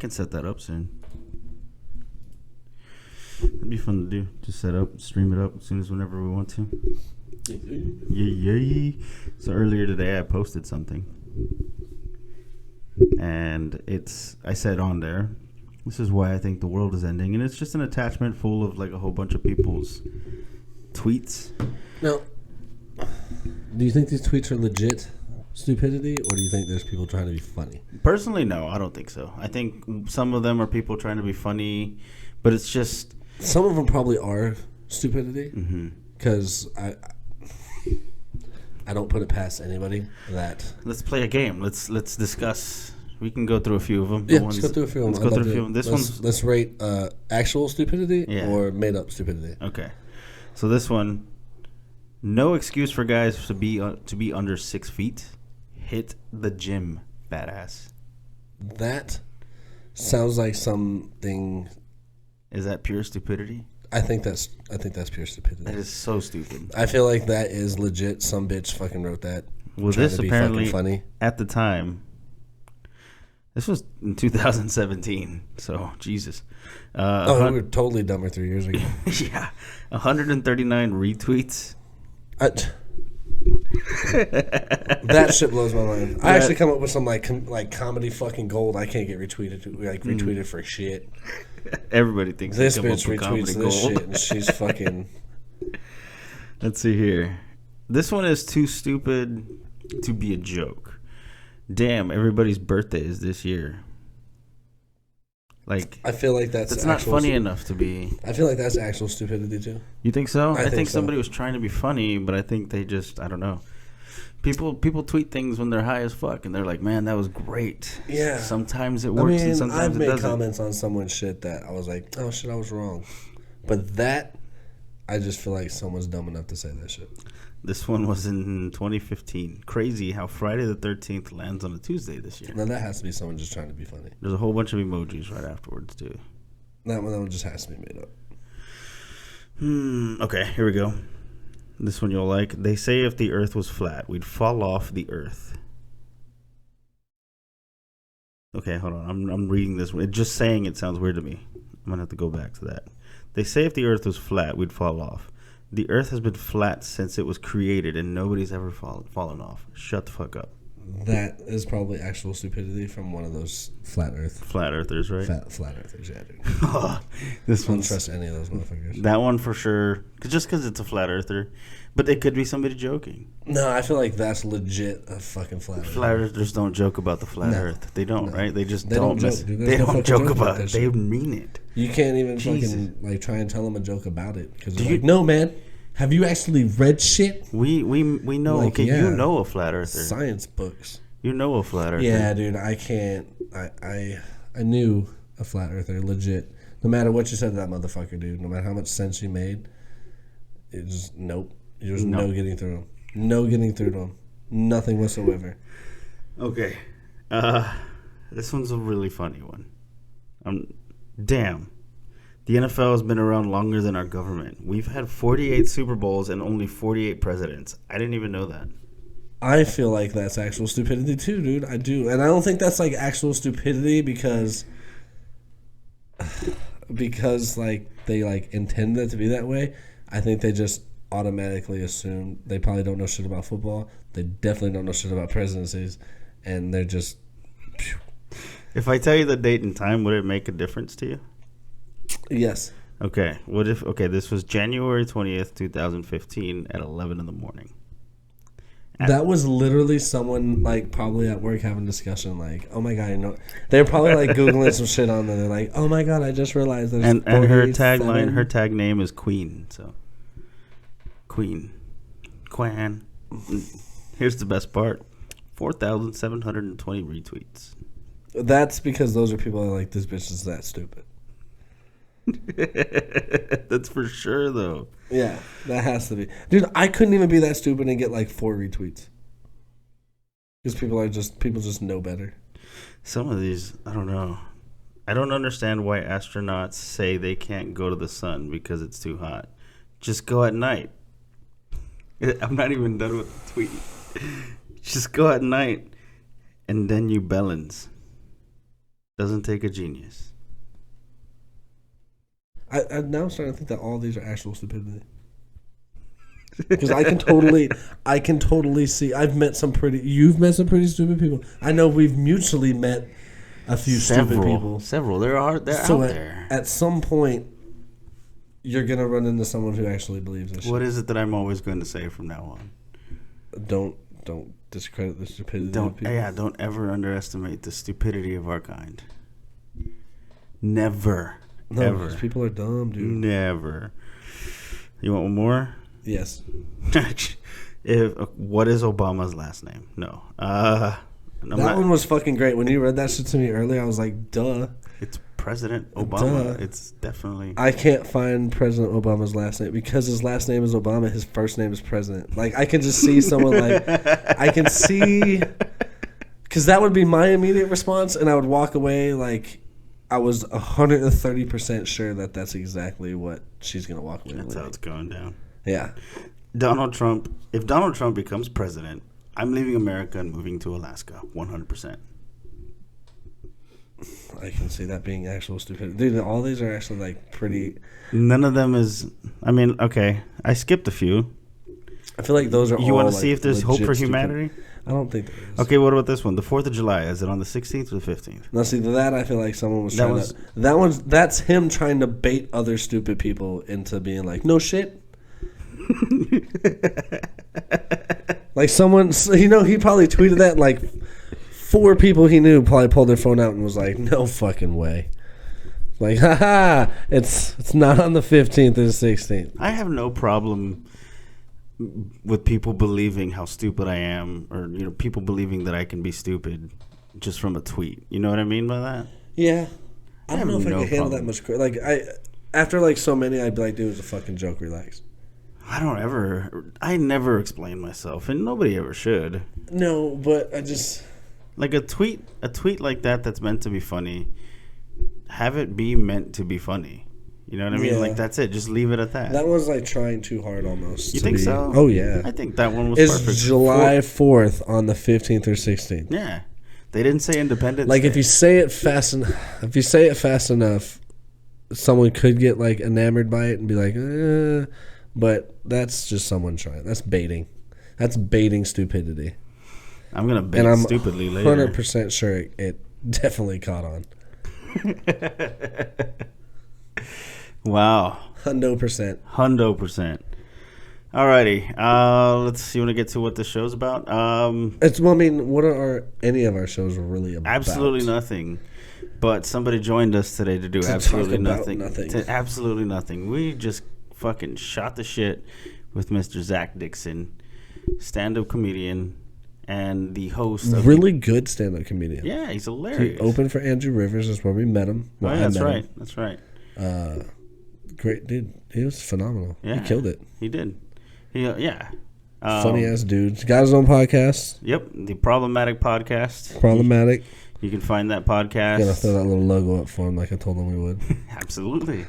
can set that up soon. It'd be fun to do. Just set up, stream it up as soon as whenever we want to. Yeah. So earlier today, I posted something, and I said on there, this is why I think the world is ending, and it's just an attachment full of like a whole bunch of people's tweets. Now, do you think these tweets are legit stupidity, or do you think there's people trying to be funny? Personally, no, I don't think so. I think some of them are people trying to be funny, but it's just some of them probably are stupidity. Because I don't put it past anybody that. Let's play a game. Let's discuss. We can go through a few of them. Yeah, let's go through a few of them. Let's go through a few of them. Let's rate actual stupidity or made up stupidity. Okay, so this one, no excuse for guys to be under 6 feet. Hit the gym, badass. That sounds like something. Is that pure stupidity? I think that's pure stupidity. That is so stupid. I feel like that is legit. Some bitch fucking wrote that. Well, this apparently funny. At the time. This was in 2017, so Jesus. We were totally dumber 3 years ago. Yeah, 139 retweets. That shit blows my mind. I actually come up with some like comedy fucking gold. I can't get retweeted for shit. Everybody thinks this bitch retweets this shit, and she's fucking. Let's see here. This one is too stupid to be a joke. Damn, everybody's birthday is this year. Like, I feel like that's not funny enough to be. I feel like that's actual stupidity too. You think so? I think so. Somebody was trying to be funny, but I think they just, I don't know. People tweet things when they're high as fuck, and they're like, "Man, that was great." Yeah. Sometimes it works, and sometimes I've it doesn't. I've made comments on someone's shit that I was like, "Oh shit, I was wrong," but that I just feel like someone's dumb enough to say that shit. This one was in 2015. Crazy how Friday the 13th lands on a Tuesday this year. Now that has to be someone just trying to be funny. There's a whole bunch of emojis right afterwards too. That one just has to be made up. Okay, here we go. This one you'll like. They say if the earth was flat, we'd fall off the earth. Okay, hold on. I'm reading this. Just saying it sounds weird to me. I'm going to have to go back to that. They say if the earth was flat, we'd fall off. The earth has been flat since it was created, and nobody's ever fallen off. Shut the fuck up. That is probably actual stupidity from one of those flat earthers, right? Flat earthers, yeah, dude. This one. Don't trust any of those motherfuckers. That one for sure. Just because it's a flat earther, but it could be somebody joking. No, I feel like that's legit a fucking flat earther. Flat earthers don't joke about the flat earth. They don't, right? They just don't. They don't joke about it. They mean it. You can't even fucking like try and tell them a joke about it because they're like, no, man. Have you actually read shit? We know. Like, okay, you know a flat earther. Science books. You know a flat earther. Yeah, dude. I can't. I knew a flat earther, legit. No matter what you said to that motherfucker, dude. No matter how much sense you made, it just nope. There's no getting through him. No getting through to him. Nothing whatsoever. Okay. This one's a really funny one. Damn. The NFL has been around longer than our government. We've had 48 Super Bowls and only 48 presidents. I didn't even know that. I feel like that's actual stupidity too, dude. I do. And I don't think that's like actual stupidity because like they like intend it to be that way. I think they just automatically assume they probably don't know shit about football. They definitely don't know shit about presidencies, and they're just. Phew. If I tell you the date and time, would it make a difference to you? Yes. Okay. What if? Okay, this was January 20th, 2015, at 11 in the morning. That was literally someone like probably at work having a discussion like, oh my god, you know, they're probably like googling some shit on there. They're like, oh my god, I just realized there's and her tagline, her tag name is Queen. So Queen. Here's the best part: 4,720 retweets. That's because those are people that are like, this bitch is that stupid. That's for sure, though. Yeah, that has to be. Dude, I couldn't even be that stupid and get like 4 retweets. Because people just know better. Some of these, I don't know. I don't understand why astronauts say they can't go to the sun because it's too hot. Just go at night. I'm not even done with the tweet. Just go at night and then you bellends. Doesn't take a genius. I now starting to think that all these are actual stupidity. Because I can totally see. You've met some pretty stupid people. I know we've mutually met a few stupid people. Several. They're out there. At some point, you're gonna run into someone who actually believes this. What is it that I'm always going to say from now on? Don't discredit the stupidity of people. Yeah, don't ever underestimate the stupidity of our kind. Never. No, ever. because people are dumb, dude. Never. You want one more? Yes. What is Obama's last name? No. That one was fucking great. When you read that shit to me earlier, I was like, duh. It's President Obama. Duh. It's definitely... I can't find President Obama's last name. Because his last name is Obama, his first name is President. Like, I can just see someone like... I can see... Because that would be my immediate response, and I would walk away like... I was 130% sure that that's exactly what she's going to walk away with. That's how it's going down. Yeah. Donald Trump... If Donald Trump becomes president, I'm leaving America and moving to Alaska. 100%. I can see that being actual stupidity. Dude, all these are actually, like, pretty... None of them is... I mean, okay. I skipped a few. I feel like those are all... You want to see if there's hope for humanity? I don't think there is. Okay, what about this one? The 4th of July. Is it on the 16th or the 15th? Now, see, that I feel like someone was trying to... That's him trying to bait other stupid people into being like, no shit. Like someone... You know, he probably tweeted that, like... 4 people he knew probably pulled their phone out and was like, no fucking way. Like, haha, it's not on the 15th or the 16th. I have no problem with people believing how stupid I am, or, you know, people believing that I can be stupid just from a tweet. You know what I mean by that? Yeah. I don't know if I can handle that much. Like, after like so many, I'd be like, dude, it was a fucking joke, relax. I never explain myself, and nobody ever should. No, but I just... Like a tweet like that's meant to be funny, have it be meant to be funny. You know what I mean? Yeah. Like, that's it. Just leave it at that. That was like trying too hard almost. You think so? Oh, yeah. I think that one was perfect. It's July 4th on the 15th or 16th. Yeah. They didn't say Independence Like, Day. if you say it fast enough, someone could get like enamored by it and be like, but that's just someone trying. That's baiting. That's baiting stupidity. I'm going to bait stupidly later. And I'm 100% sure it definitely caught on. Wow. 100%. 100%. Alrighty. Let's see. You want to get to what the show's about? What are any of our shows really about? Absolutely nothing. But somebody joined us today to do absolutely nothing. Absolutely nothing. We just fucking shot the shit with Mr. Zach Dickson, stand-up comedian, and the host of really good stand-up comedian. Yeah, he's hilarious. He opened for Andrew Rivers. That's where we met him. Well, that's right. That's right. Great dude. He was phenomenal. Yeah, he killed it. He did. Yeah. Funny ass dude. He's got his own podcast. Yep, the Problematic Podcast. Problematic. You can find that podcast. Gotta throw that little logo up for him, like I told him we would. Absolutely.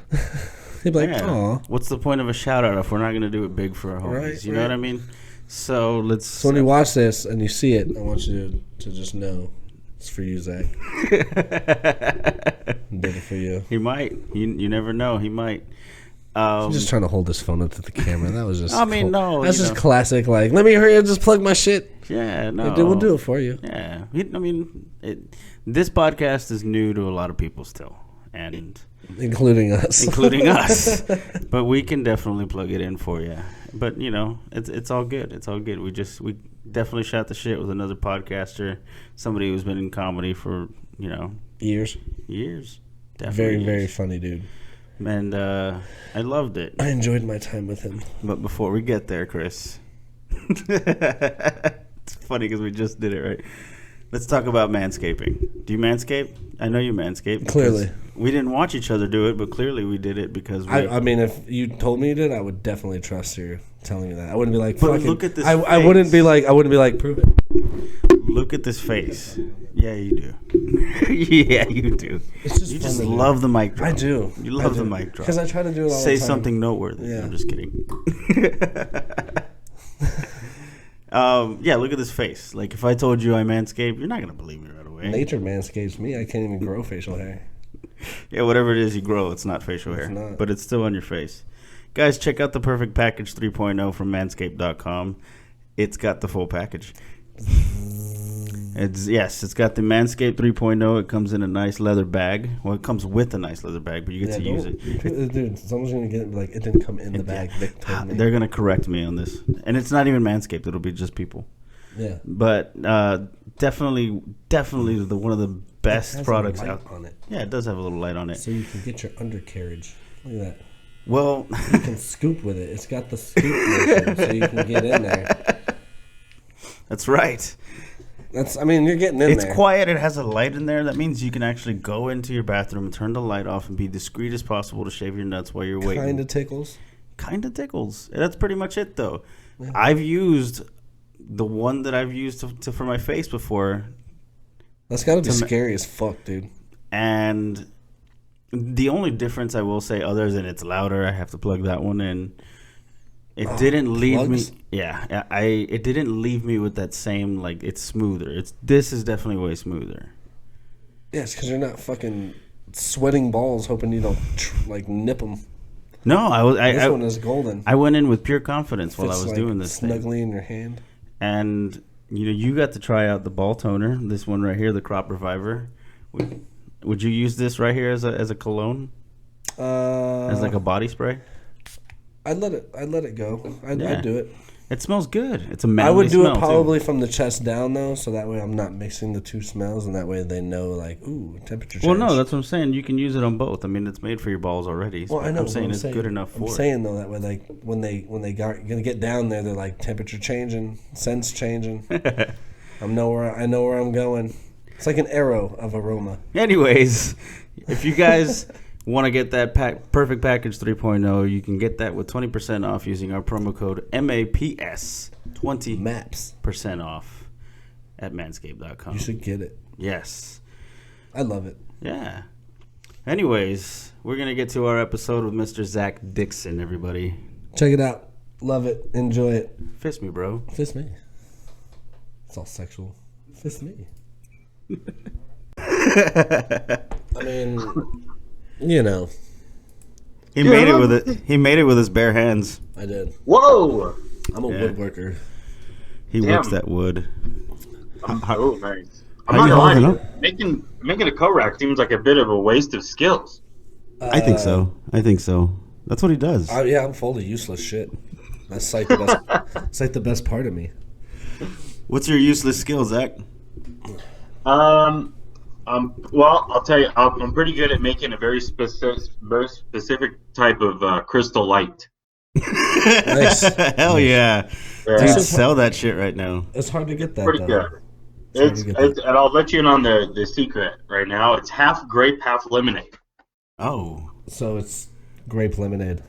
He'd be like, "Aw, what's the point of a shout out if we're not gonna do it big for our homies?" Right, you know what I mean? So let's. So when you watch this and you see it, I want you to just know it's for you, Zach. Did it for you. He might. You never know. He might. I'm just trying to hold this phone up to the camera. That was just. I mean, no. That's just classic. Like, let me hurry up, just plug my shit. Yeah, no. We'll do it for you. Yeah, I mean, this podcast is new to a lot of people still, and including us. But we can definitely plug it in for you. But you know, it's all good. It's all good. We definitely shot the shit with another podcaster, somebody who's been in comedy for years. Definitely very years. Very funny dude. And I loved it. I enjoyed my time with him. But before we get there, Chris, it's funny because we just did it, right? Let's talk about manscaping. Do you manscape? I know you manscape. Clearly. We didn't watch each other do it, but clearly we did it because I mean, if you told me you did, I would definitely trust you telling me that. I wouldn't be like, but look at this face. I wouldn't be like, prove it. Look at this face. Yeah, you do. Yeah, you do. You just love the mic drop. I do. You love the mic drop. Because I try to do it all the time. Say something noteworthy. Yeah. I'm just kidding. Yeah, look at this face. Like, if I told you I manscaped, you're not going to believe me right away. way. Nature manscapes me. I can't even grow facial hair. Yeah, whatever it is you grow, it's not facial hair. not. But it's still on your face. Guys, check out the Perfect Package 3.0 from manscaped.com. It's got the full package. It's got the Manscaped 3.0. It comes in a nice leather bag. Well, it comes with a nice leather bag, but you get to use it. Dude, someone's going to get it like, it didn't come in the bag. Vic told me. They're going to correct me on this. And it's not even Manscaped. It'll be just people. Yeah. But definitely one of the best products out. On it. Yeah, it does have a little light on it. So you can get your undercarriage. Look at that. Well, you can scoop with it. It's got the scoop motion, so you can get in there. That's right. You're getting in there. It's quiet. It has a light in there. That means you can actually go into your bathroom, turn the light off, and be discreet as possible to shave your nuts while you're waiting. Kind of tickles. That's pretty much it, though. Yeah. I've used the one that I've used for my face before. That's got to be scary as fuck, dude. And the only difference I will say, other than it's louder, I have to plug that one in. It didn't leave plugs? me. Yeah, it didn't leave me with that same, like, it's smoother. This is definitely way smoother. Yeah, it's because you're not fucking sweating balls hoping you don't nip them. No, this one is golden. I went in with pure confidence while I was doing this snugly in your hand. And you got to try out the ball toner. This one right here, the Crop Reviver. Would you use this right here as a cologne? As like a body spray? I'd let it go. I'd do it. It smells good. It's a manly I would do smell it probably too. from the chest down though, so that way I'm not mixing the two smells, and that way they know temperature change. Well, no, that's what I'm saying. You can use it on both. I mean, it's made for your balls already. Well, I know. I'm saying it's good enough for. I'm saying though that way, when they gonna get down there, they're like temperature changing, scents changing. I know where I'm going. It's like an arrow of aroma. Anyways, if you guys want to get that Perfect Package 3.0, you can get that with 20% off using our promo code MAPS. 20% off at manscaped.com. You should get it. Yes. I love it. Yeah. Anyways, we're going to get to our episode with Mr. Zach Dickson, everybody. Check it out. Love it. Enjoy it. Fist me, bro. Fist me. It's all sexual. Fist me. I mean, you know. He made it with it. He made it with his bare hands. I did. Whoa! I'm a woodworker. He works that wood. Oh, nice. I'm not gonna lie. Making a co-rack seems like a bit of a waste of skills. I think so. That's what he does. Yeah, I'm full of useless shit. That's like the best. It's like the best part of me. What's your useless skill, Zach? Well, I'll tell you, I'm pretty good at making a very specific type of crystal light. Nice. Hell yeah. Dude, sell that shit right now. It's hard to get that. Pretty good. And I'll let you in on the secret right now. It's half grape, half lemonade. Oh. So it's grape lemonade.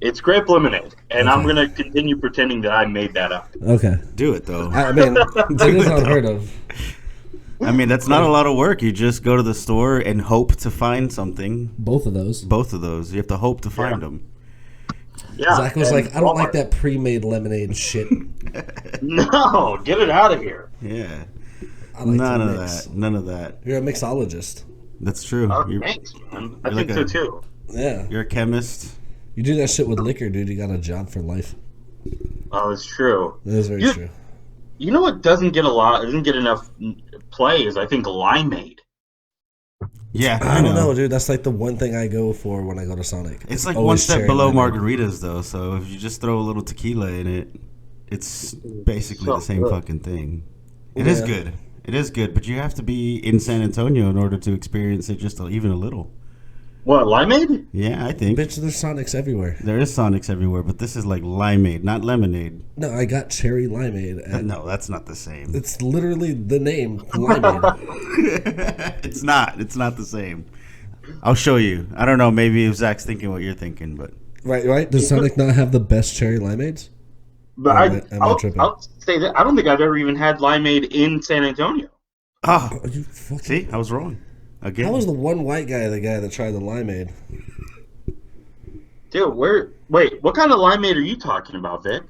It's grape lemonade, and I'm gonna continue pretending that I made that up. Okay. Do it though. I mean, it is unheard of. I mean, that's not a lot of work. You just go to the store and hope to find something. Both of those. You have to hope to find them. Yeah. Zach was like, I don't like that pre-made lemonade shit. No, get it out of here. Yeah. I like None of that. You're a mixologist. That's true. Thanks, man. I think so too. Yeah. You're a chemist. You do that shit with liquor, dude. You got a job for life. Oh, it's true. That is very true. You know what doesn't get enough play is, I think, limeade. Yeah, I don't know, dude. That's like the one thing I go for when I go to Sonic. It's like one step below margaritas, though. So if you just throw a little tequila in it, it's basically the same fucking thing. It is good. It is good, but you have to be in San Antonio in order to experience it just even a little. What, limeade? Yeah, I think. Bitch, there's Sonics everywhere. There is Sonics everywhere, but this is like limeade, not lemonade. No, I got cherry limeade. No, that's not the same. It's literally the name, limeade. It's not. It's not the same. I'll show you. I don't know. Maybe if Zach's thinking what you're thinking, but... Right. Does Sonic not have the best cherry limeades? But I'll say that I don't think I've ever even had limeade in San Antonio. Oh, you fucking... See? I was wrong. Again. I was the one white guy, the guy that tried the limeade. Dude, wait, what kind of limeade are you talking about, Vic?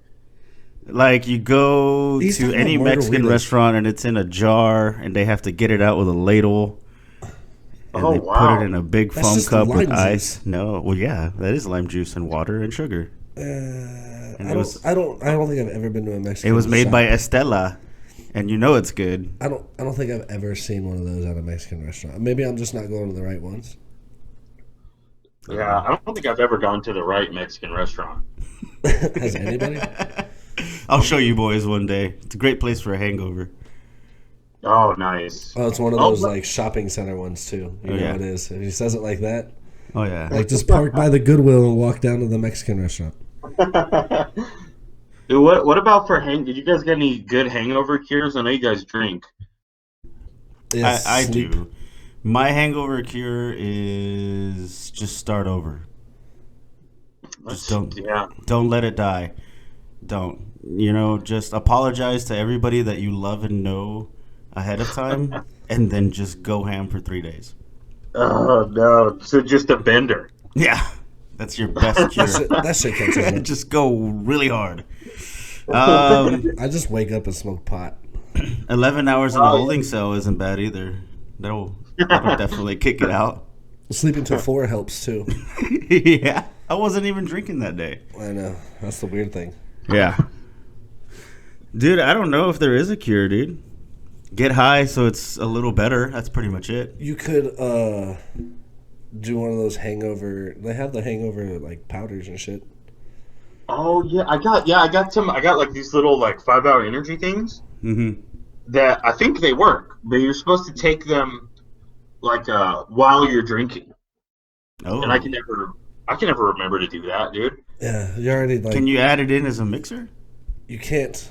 Like you go He's to talking any about Mexican margaritas. restaurant and it's in a jar and they have to get it out with a ladle. And they put it in a big That's foam just cup with lime ice. juice. No, well, yeah, that is lime juice and water and sugar. I don't think I've ever been to a Mexican. It was made shop. by Estela, and you know it's good. I don't think I've ever seen one of those at a Mexican restaurant. Maybe I'm just not going to the right ones. Yeah, I don't think I've ever gone to the right Mexican restaurant. Has anybody? I'll show you boys one day. It's a great place for a hangover. Oh, nice. Oh, it's one of those like shopping center ones too. You know yeah. it is. If he says it like that, Oh yeah. like just park by the Goodwill and walk down to the Mexican restaurant. Dude, what about for Did you guys get any good hangover cures? I know you guys drink. Yeah, I sleep. do. My hangover cure is just start over. Just don't let it die. Don't. Just apologize to everybody that you love and know ahead of time, and then just go ham for 3 days. Oh, no. So just a bender. Yeah. That's your best cure. That shit catches up. Just go really hard. I just wake up and smoke pot. 11 hours in a holding cell isn't bad either. That'll definitely kick it out. Sleeping till 4 helps too. Yeah. I wasn't even drinking that day. I know. That's the weird thing. Yeah. Dude, I don't know if there is a cure, dude. Get high so it's a little better. That's pretty much it. You could do one of those hangover. They have the hangover like powders and shit. Oh, yeah. I got like these little like 5-hour energy things. Mm-hmm. That I think they work, but you're supposed to take them like while you're drinking. Oh. And I can never remember to do that, dude. Yeah, you already like. Can you add it in as a mixer? You can't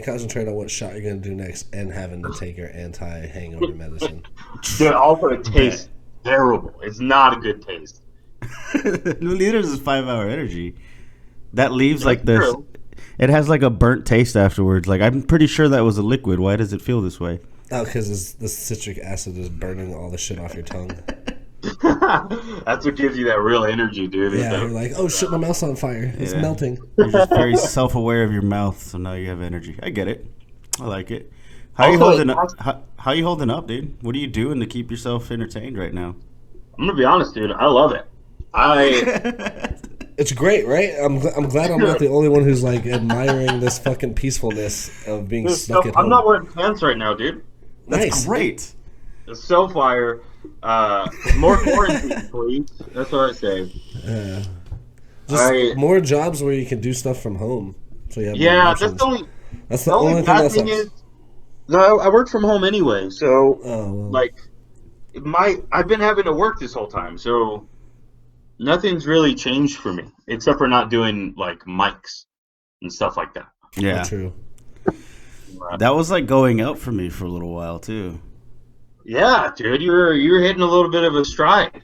concentrate on what shot you're gonna do next and having to take your anti-hangover medicine. Dude, also it tastes terrible. It's not a good taste. Neither is 5-hour energy. That leaves like this. True. It has like a burnt taste afterwards. Like I'm pretty sure that was a liquid. Why does it feel this way? Oh, because the citric acid is burning all the shit off your tongue. That's what gives you that real energy, dude. Yeah, you're like, oh shit, my mouth's on fire. It's melting. You're just very self-aware of your mouth, so now you have energy. I get it. I like it. How you holding up? How you holding up, dude? What are you doing to keep yourself entertained right now? I'm gonna be honest, dude. I love it. It's great, right? I'm glad I'm not the only one who's like admiring this fucking peacefulness of being stuck at home. I'm not wearing pants right now, dude. That's Nice. great. It's so fire. More quarantine, please. That's what I say. Just more jobs where you can do stuff from home. So you have more Yeah, options. that's the the only only thing bad that thing sucks. is. No, I work from home anyway, so like I've been having to work this whole time, so nothing's really changed for me except for not doing like mics and stuff like that. Yeah, True. that was like going out for me for a little while too. Yeah, dude, you were hitting a little bit of a stride.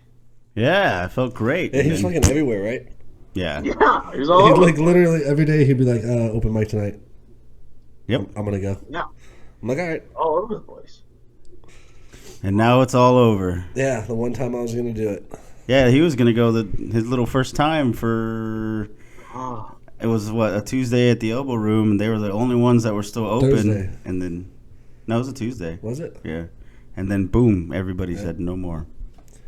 Yeah, I felt great. Yeah, he was fucking everywhere, right? Yeah. Yeah, he was all He'd over. like literally every day he'd be like, open mic tonight. Yep. I'm gonna go. Yeah, I'm like, all right. all over the place. And now it's all over. Yeah, the one time I was gonna do it. Yeah, he was gonna go his little first time for. Oh, It was a Tuesday at the Elbow Room, and they were the only ones that were still open. Thursday. And then, no, it was a Tuesday. Was it? Yeah, and then boom, everybody said no more.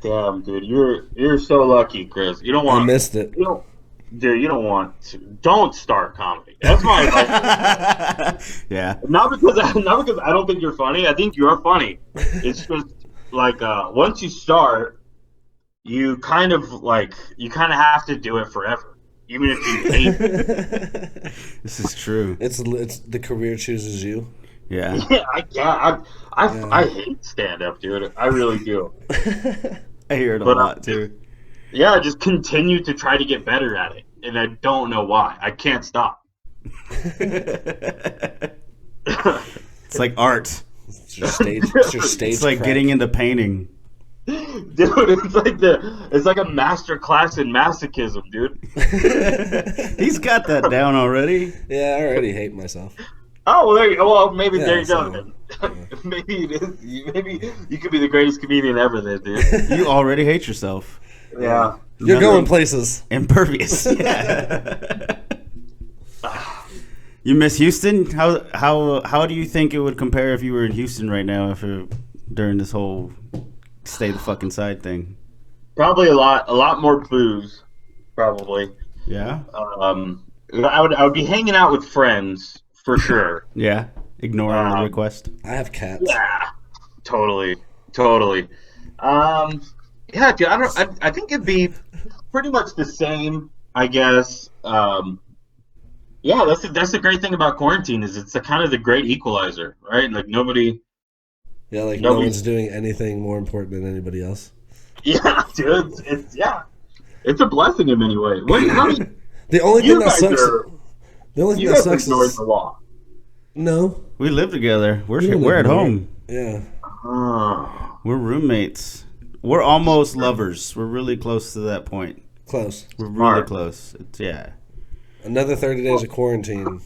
damn, dude, you're so lucky, Chris. You don't want. I missed it. You don't want to. Don't start comedy. That's my advice. Yeah. Not because I don't think you're funny. I think you're funny. It's just like once you start, you kind of have to do it forever, even if you hate it. This is true. It's the career chooses you. Yeah. Yeah, I hate stand up, dude. I really do. I hear it a But, lot too. Yeah, I just continue to try to get better at it, and I don't know why. I can't stop. It's like art. It's your stage. It's your stage. It's like crack. getting into painting. Dude, it's like a master class in masochism, dude. He's got that down already. Yeah, I already hate myself. Oh, well, there you go. Well, maybe Yeah, there you so, go. Then. Maybe it is. Maybe you could be the greatest comedian ever, then, dude. You already hate yourself. Yeah. You're going places. Impervious. Yeah. You miss Houston? How do you think it would compare if you were in Houston right now during this whole stay the fuck inside thing? Probably a lot more booze. Probably. Yeah. I would be hanging out with friends for sure. Yeah. Ignoring the request. I have cats. Yeah. Totally. Yeah, dude. I think it'd be pretty much the same. I guess. Yeah, that's the great thing about quarantine is it's kind of the great equalizer, right? Like nobody. Yeah, like no one's doing anything more important than anybody else. Yeah, dude. It's a blessing in many ways. The only thing that sucks. The only thing that sucks is the law. No, we live together. We're at home. Yeah, we're roommates. We're almost lovers. We're really close to that point. Close. We're really close. Yeah. Another 30 days of quarantine.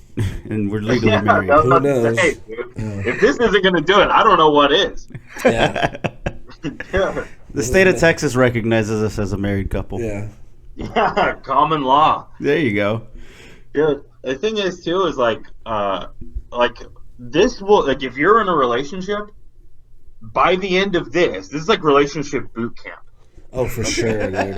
And we're legally married. Who knows? Say, if this isn't going to do it, I don't know what is. Yeah. The state of Texas recognizes us as a married couple. Yeah. Yeah, common law. There you go. Dude, the thing is, too, is like this will, like, if you're in a relationship, by the end of this is like relationship boot camp. Oh, for sure, dude.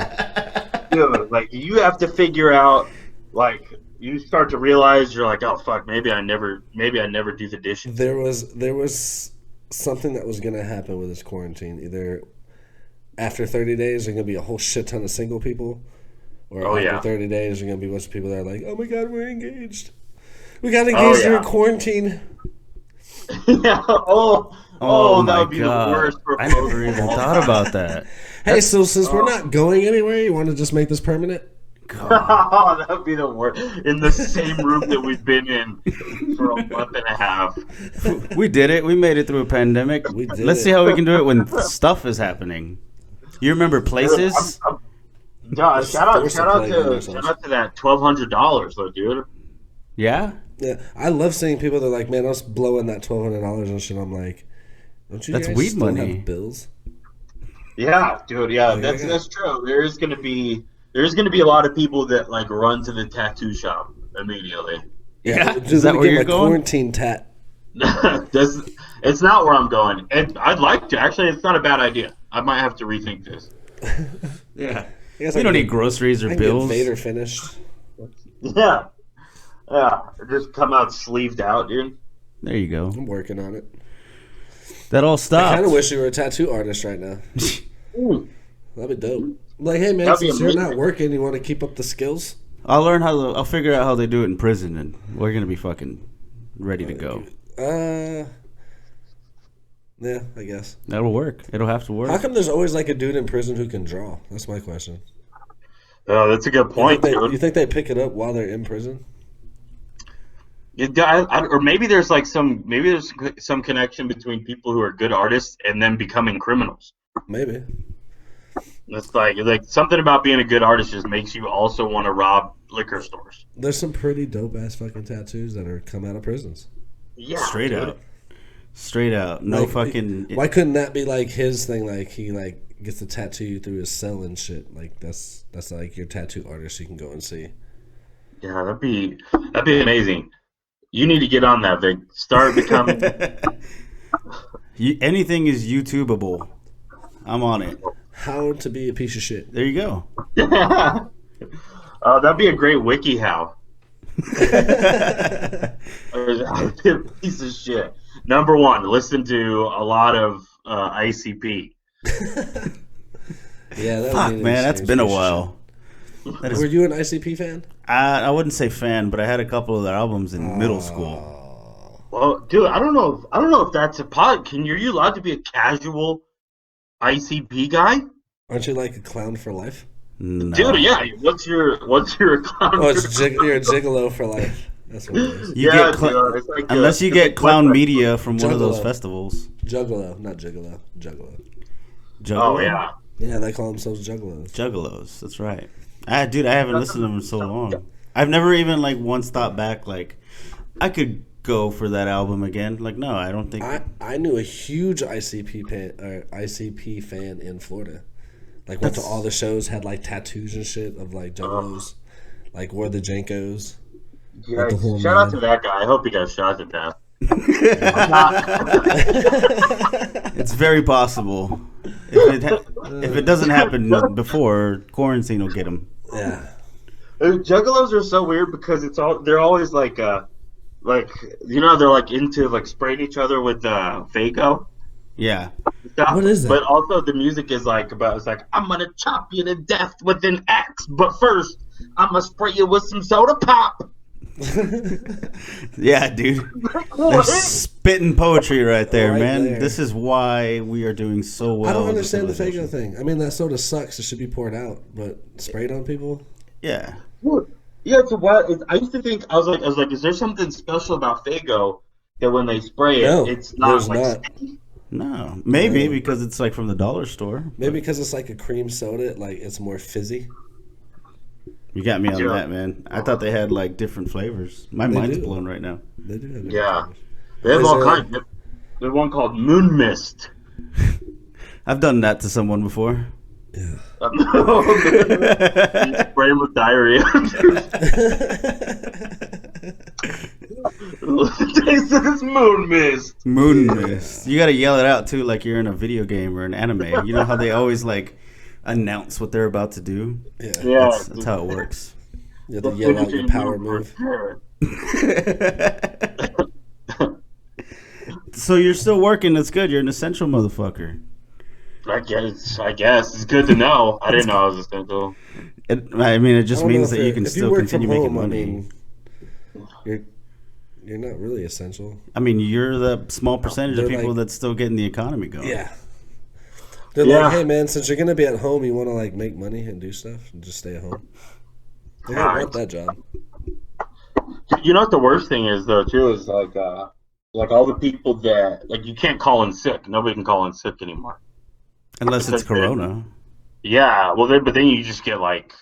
Dude, like, you have to figure out, like, you start to realize you're like, oh fuck, maybe I never do the dishes. There was something that was gonna happen with this quarantine. Either after 30 days, there's gonna be a whole shit ton of single people, or after 30 days, there's gonna be a bunch of people that are like, oh my god, we're engaged. We got engaged during quarantine. Yeah. Oh, that would be the worst proposal. I never even thought about that. Hey, so since we're not going anywhere, you want to just make this permanent? Oh, that would be the worst. In the same room that we've been in for a month and a half. We did it. We made it through a pandemic. Let's see how we can do it when stuff is happening. You remember Places? Shout out to that $1,200 though, dude. Yeah? Yeah. I love seeing people that are like, man, I was blowing that $1,200 on shit. I'm like, don't you That's guys weed still money. have bills? Yeah, dude. Yeah, that's true. There's gonna be a lot of people that like run to the tattoo shop immediately. Yeah, is that where you're going? Quarantine tat. It's not where I'm going, and I'd like to. Actually, it's not a bad idea. I might have to rethink this. Yeah, you don't need groceries or bills. Get Vader finished. Yeah, just come out sleeved out, dude. There you go. I'm working on it. That all stopped. I kind of wish you were a tattoo artist right now. That'd be dope. Like, hey man, since you're not working, you want to keep up the skills? I'll figure out how they do it in prison, and we're gonna be fucking ready to go. Yeah, I guess that'll work. It'll have to work. How come there's always like a dude in prison who can draw? That's my question. Oh, that's a good point. You think they pick it up while they're in prison? Or maybe there's some connection between people who are good artists and then becoming criminals. Maybe. It's like something about being a good artist just makes you also want to rob liquor stores. There's some pretty dope ass fucking tattoos that are come out of prisons. Yeah, straight out. No like, fucking. Why couldn't that be like his thing? Like he like gets the tattoo through his cell and shit. Like that's like your tattoo artist you can go and see. Yeah, that'd be amazing. You need to get on that, Vic. Start becoming. Anything is YouTubeable. I'm on it. How to be a piece of shit. There you go. That'd be a great wiki how. Piece of shit. Number one, listen to a lot of ICP. Yeah, fuck, man, that's been a while. Were you an ICP fan? I wouldn't say fan, but I had a couple of their albums in middle school. Well, dude, I don't know if that's a pod. Are you allowed to be a casual ICP guy? Aren't you like a clown for life? No. Dude, yeah. What's your clown? Oh, you're a gigolo for life. That's what it is. Dude, like unless you get clown media from one of those festivals. Juggalo, not gigolo. Juggalo. Oh yeah. Yeah, they call themselves juggalos. Juggalos, that's right. Dude, I haven't listened to them in so long. I've never even like once thought back like I could go for that album again. Like no, I don't think. I knew a huge ICP fan in Florida. Like went to all the shows, had like tattoos and shit of like juggalos, like wore the Jankos. With the Yikes. whole Shout out to man. that guy. I hope he got shot to death. I'm It's very possible. If it doesn't happen before, quarantine will get him. Yeah. Juggalos are so weird because they're always like they're like into like spraying each other with Fago Yeah. stuff. What is that? But also the music is like it's like I'm gonna chop you to death with an axe, but first I'm gonna spray you with some soda pop. Yeah, dude. They're What? spitting poetry right there, Right man. there. This is why we are doing so well. I don't as a understand the civilization. Fago thing. I mean, that soda sucks. It should be poured out, but sprayed on people. Yeah. Yeah, it's a wild. I used to think I was like, is there something special about Fago that when they spray it, No, it's not there's like not. sticky? No. Maybe because it's like from the dollar store. Maybe because it's like a cream soda, like it's more fizzy. You got me on Yeah. that, man. I thought they had like different flavors. My They mind's do. blown right now. They do have different Yeah. flavors. They have Is all there- kinds. There's one called Moon Mist. I've done that to someone before. Yeah. You spray him with diarrhea. Taste of this Moon Mist. Moon mist. You gotta yell it out too, like you're in a video game or an anime. You know how they always like announce what they're about to do. Yeah. Yeah. That's how it works. You have to yell out your power move. So you're still working. That's good. You're an essential motherfucker. I guess it's good to know. I didn't know I was essential. I mean, it just I don't know means if that you can if still work from continue making home, money. I mean, you're not really essential. I mean, you're the small percentage of They're people like- that's still getting the economy going. Yeah. They're Yeah. like, hey man, since you're gonna be at home, you want to like make money and do stuff, and just stay at home. They don't Right. want that job. You know what the worst thing is though too is like all the people that like you can't call in sick. Nobody can call in sick anymore. Unless it's Corona. Yeah, well but then you just get like,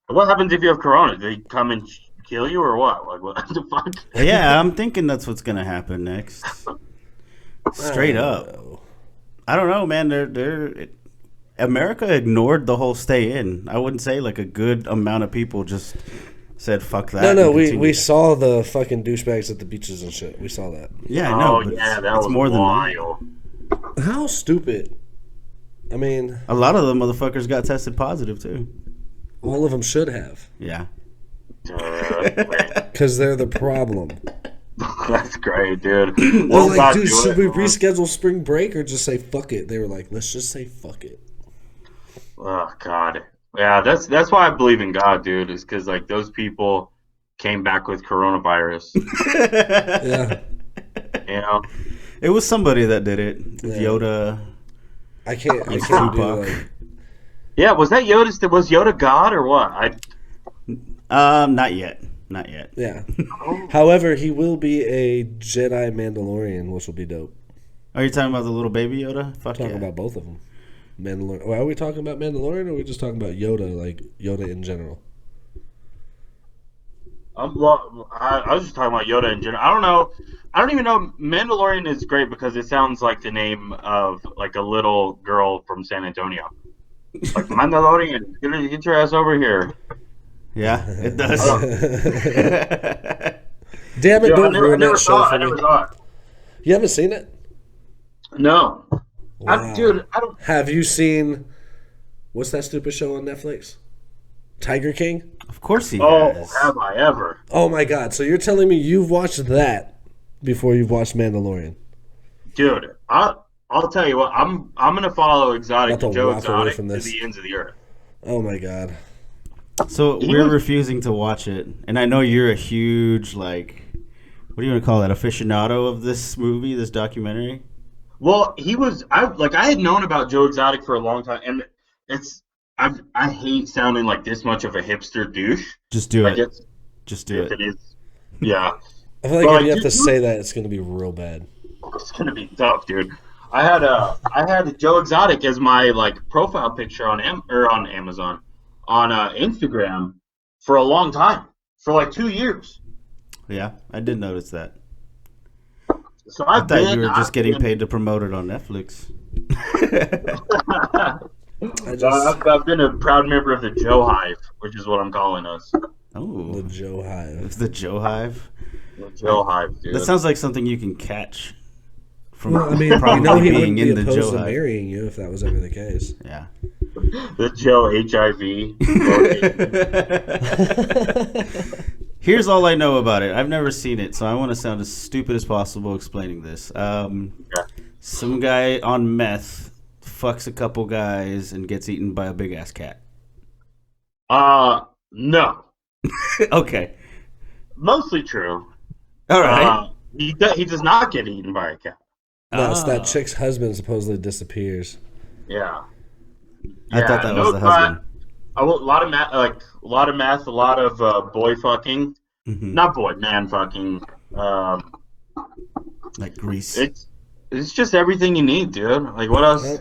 what happens if you have Corona? Do they come and kill you or what? Like what the fuck? Yeah, I'm thinking that's what's gonna happen next. Straight up. Oh. I don't know, man. America ignored the whole stay in. I wouldn't say like a good amount of people just said fuck that. No, and we continued. saw the fucking douchebags at the beaches and shit. We saw that. Yeah, I know. Oh but yeah, that it's was more than that. wild. How stupid. I mean, A lot of the motherfuckers got tested positive too. all of them should have. Yeah. Because they're the problem. That's great, dude. I was Well, like, God, dude, do should it, we man. reschedule spring break or just say fuck it? They were like, let's just say fuck it. Oh God, yeah, that's why I believe in God, dude. Is because like those people came back with coronavirus. Yeah. You know, It was somebody that did it. Yeah. Yoda. I can't do Tupac. like, yeah. Was that Yoda? Was Yoda God or what? Not yet. Not yet. yeah. However, he will be a Jedi Mandalorian, which will be dope. Are you talking about the little baby Yoda? Fuck Talking yeah. about both of them. Mandalorian. Well, are we talking about Mandalorian or are we just talking about Yoda, like Yoda in general? I was just talking about Yoda in general. I don't know. I don't even know. Mandalorian is great because it sounds like the name of like a little girl from San Antonio. Like Mandalorian, get your ass over here. Yeah, it does. Damn it, Dude, don't ruin that show I for never me. saw it. You haven't seen it? No. Wow. Dude, I don't. Have you seen, what's that stupid show on Netflix? Tiger King? Of course he Oh, has. have I ever? Oh my god, so you're telling me you've watched that before you've watched Mandalorian? Dude, I'll tell you what. I'm gonna follow Exotic About to Joe walk away Exotic from to this. the ends of the earth. Oh my god. So we're refusing to watch it, and I know you're a huge like, what do you want to call that? Aficionado of this movie, this documentary. Well, I had known about Joe Exotic for a long time, and I hate sounding like this much of a hipster douche. Just do Like it. Just do if it. it is, yeah, I feel like Well, if you have you- to say that, it's going to be real bad. it's gonna be tough, dude. I had Joe Exotic as my like profile picture on Amazon, on Instagram for a long time, for like 2 years. Yeah, I did notice that. So I thought you were just getting paid to promote it on Netflix. I just, I've been a proud member of the Joe Hive, which is what I'm calling us. Oh, The Joe Hive. it's the Joe Hive. The Joe Hive, dude. That sounds like something you can catch. From Well, I mean, probably he being wouldn't be in the opposed Joe to Hive. marrying you if that was ever the case. Yeah. The Joe HIV. Here's all I know about it. I've never seen it, so I want to sound as stupid as possible explaining this. Some guy on meth fucks a couple guys and gets eaten by a big ass cat. No. Okay. Mostly true. All right. He does not get eaten by a cat. No, it's that chick's husband supposedly disappears. Yeah. I thought that was the husband. A lot of math, a lot of boy fucking, not boy, man fucking. Like grease. It's just everything you need, dude. Like what else?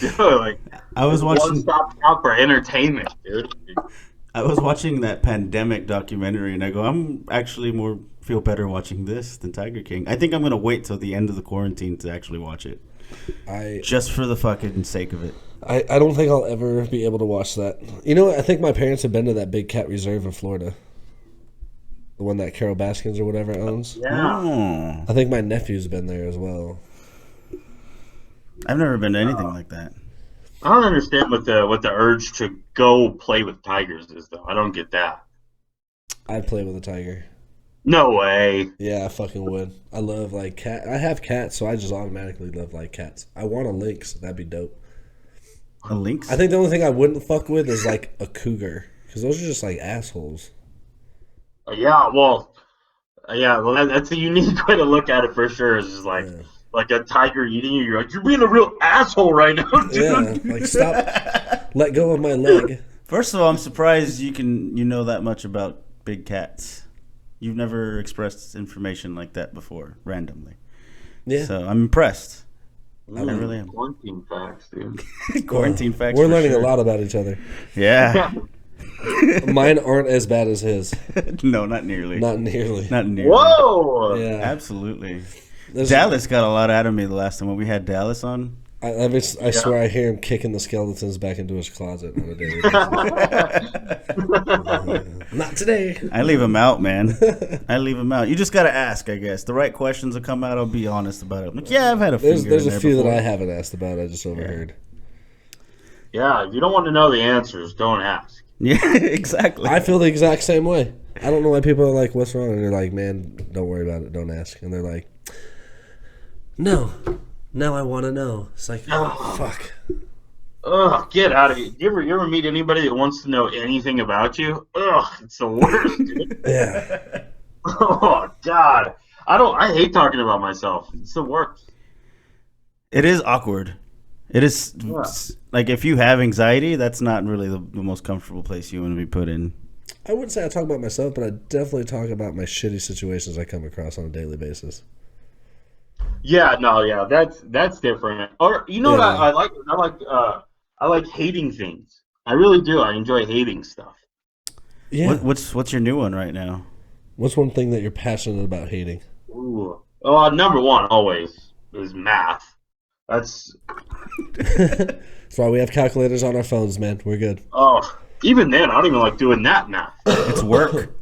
Dude, like I was watching one-stop shop for entertainment, dude. I was watching that pandemic documentary, and I go, I'm actually feel better watching this than Tiger King. I think I'm gonna wait till the end of the quarantine to actually watch it. Just for the fucking sake of it. I don't think I'll ever be able to watch that. You know what? I think my parents have been to that big cat reserve in Florida. The one that Carol Baskins or whatever owns. Yeah. Oh. I think my nephew's been there as well. I've never been to anything like that. I don't understand what the urge to go play with tigers is, though. I don't get that. I'd play with a tiger. No way. Yeah, I fucking would. I love cat. I have cats, so I just automatically love cats. I want a lynx. That'd be dope. A lynx? I think the only thing I wouldn't fuck with is a cougar, because those are just assholes. Well, that's a unique way to look at it for sure. It's just like a tiger eating you. You're like, you're being a real asshole right now, dude. Yeah, stop. Let go of my leg. First of all, I'm surprised you know that much about big cats. You've never expressed information like that before, randomly. Yeah. So I'm impressed. I really am. Quarantine facts, dude. Quarantine facts. We're learning a lot about each other. Yeah. Mine aren't as bad as his. No, not nearly. Not nearly. Whoa! Yeah. Absolutely. Dallas got a lot out of me the last time when we had Dallas on. I swear I hear him kicking the skeletons back into his closet on a daily basis. Not today. I leave him out, man. I leave him out. You just got to ask, I guess. The right questions will come out. I'll be honest about it. I'm like, yeah, I've had a finger There's in a few before. that I haven't asked about. I just overheard. Yeah, if you don't want to know the answers, don't ask. Yeah, exactly. I feel the exact same way. I don't know why people are like, what's wrong? And they're like, man, don't worry about it. Don't ask. And they're like, no. Now I want to know. It's like, oh, fuck. Ugh, get out of here. You ever meet anybody that wants to know anything about you? Ugh, it's the worst, dude. Yeah. Oh, God. I hate talking about myself. It's the worst. It is awkward. It is, like, if you have anxiety, that's not really the most comfortable place you want to be put in. I wouldn't say I talk about myself, but I definitely talk about my shitty situations I come across on a daily basis. Yeah, that's different. Or what I like hating things. I really do. I enjoy hating stuff. Yeah. What's your new one right now? What's one thing that you're passionate about hating? Ooh. Number one always is math. That's why we have calculators on our phones, man. We're good. Oh, even then, I don't even like doing that math. It's work.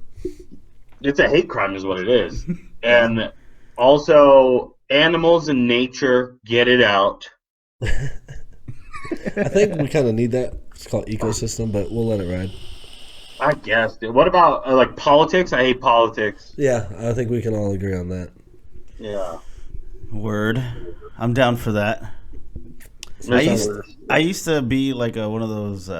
It's a hate crime, is what it is. And also, animals in nature, get it out. I think we kind of need that. It's called ecosystem, but we'll let it ride. I guess, dude. What about politics? I hate politics. Yeah, I think we can all agree on that. Yeah. Word. I'm down for that. I used to be like one of those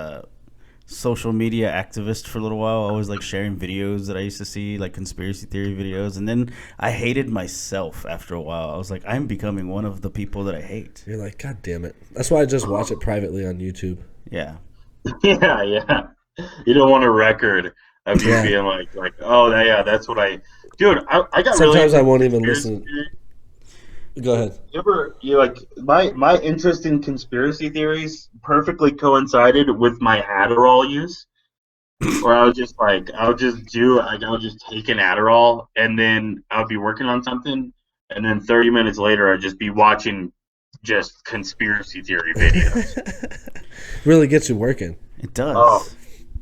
social media activists for a little while. I was like sharing videos that I used to see, like conspiracy theory videos, and then I hated myself after a while. I was like, I'm becoming one of the people that I hate. You're like, God damn it. That's why I just watch it privately on YouTube. Yeah. Yeah. You don't want a record of you being like, oh, yeah, that's what I... Dude, I got Sometimes I won't even listen. Go ahead. My interest in conspiracy theories perfectly coincided with my Adderall use. Where I would just take an Adderall, and then I would be working on something, and then 30 minutes later I'd just be watching just conspiracy theory videos. Really gets you working. It does. Oh,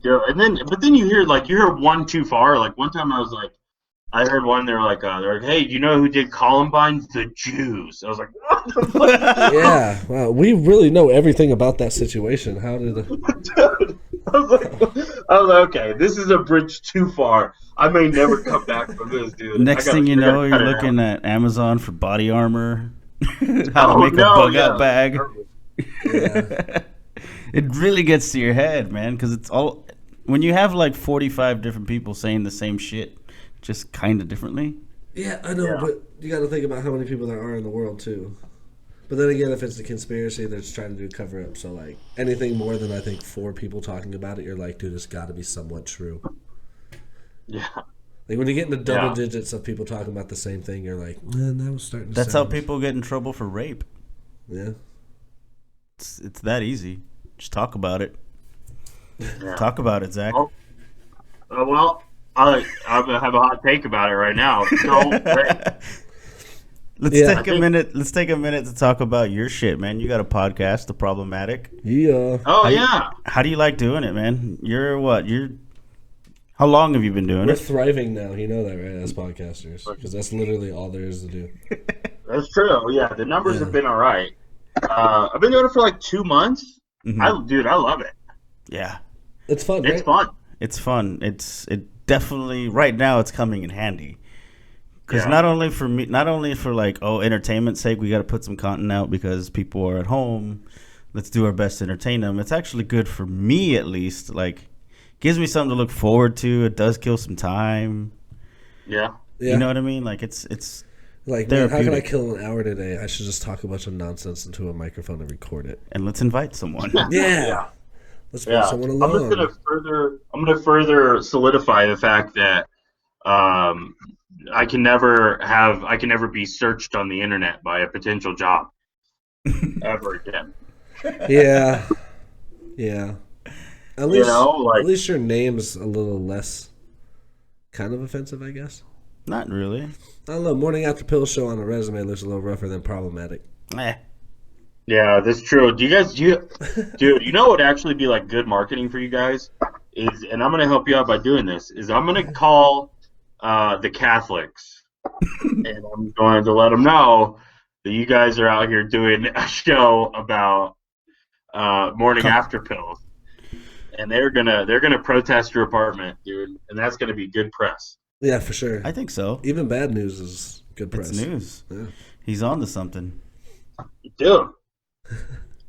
Yeah, but then you hear one too far. Like one time I heard one. They're like, hey, do you know who did Columbine? The Jews. I was like, what the fuck? Yeah, wow, we really know everything about that situation. How did? Dude, I was like, okay, this is a bridge too far. I may never come back from this, dude. Next thing you know, you're looking at Amazon for body armor, how to make a bug out bag. Yeah. It really gets to your head, man, because it's all when you have like 45 different people saying the same shit, just kind of differently. Yeah, I know, but you got to think about how many people there are in the world too. But then again, if it's a conspiracy, they're just trying to do cover up. So like anything more than I think 4 people talking about it, you're like, dude, it's got to be somewhat true. Yeah. Like when you get into double digits of people talking about the same thing, you're like, man, that was starting to. That's how people get in trouble for rape. Yeah. It's that easy. Just talk about it. Yeah. Talk about it, Zach. Oh, well, I have a hot take about it right now. Don't rape. Let's take a minute. Let's take a minute to talk about your shit, man. You got a podcast, The Problematic. Yeah. Oh, How do you like doing it, man? How long have you been doing We're it? thriving now. You know that, right? As podcasters, because that's literally all there is to do. That's true. Yeah, the numbers have been all right. I've been doing it for like 2 months. Mm-hmm. I love it. Yeah, it's fun. It's fun. It's fun. It definitely right now it's coming in handy. Because not only for like entertainment's sake, we got to put some content out because people are at home. Let's do our best to entertain them. It's actually good for me, at least. Like, gives me something to look forward to. It does kill some time. Yeah. You know what I mean? Like it's like, man, how can I kill an hour today? I should just talk a bunch of nonsense into a microphone and record it. And let's invite someone. Yeah. Let's bring someone along. I'm gonna further solidify the fact that I can never be searched on the internet by a potential job ever again. Yeah. At least, at least your name's a little less kind of offensive, I guess. Not really. I don't know. Morning After Pill show on a resume looks a little rougher than Problematic. Yeah, that's true. Dude, you know what would actually be like good marketing for you guys is, and I'm gonna help you out by doing this, is I'm gonna call the Catholics and I'm going to let them know that you guys are out here doing a show about morning after pills, and they're gonna protest your apartment, dude, and that's gonna be good press. Yeah, for sure. I think so. Even bad news is good press. It's news. Yeah. He's on to something. Dude,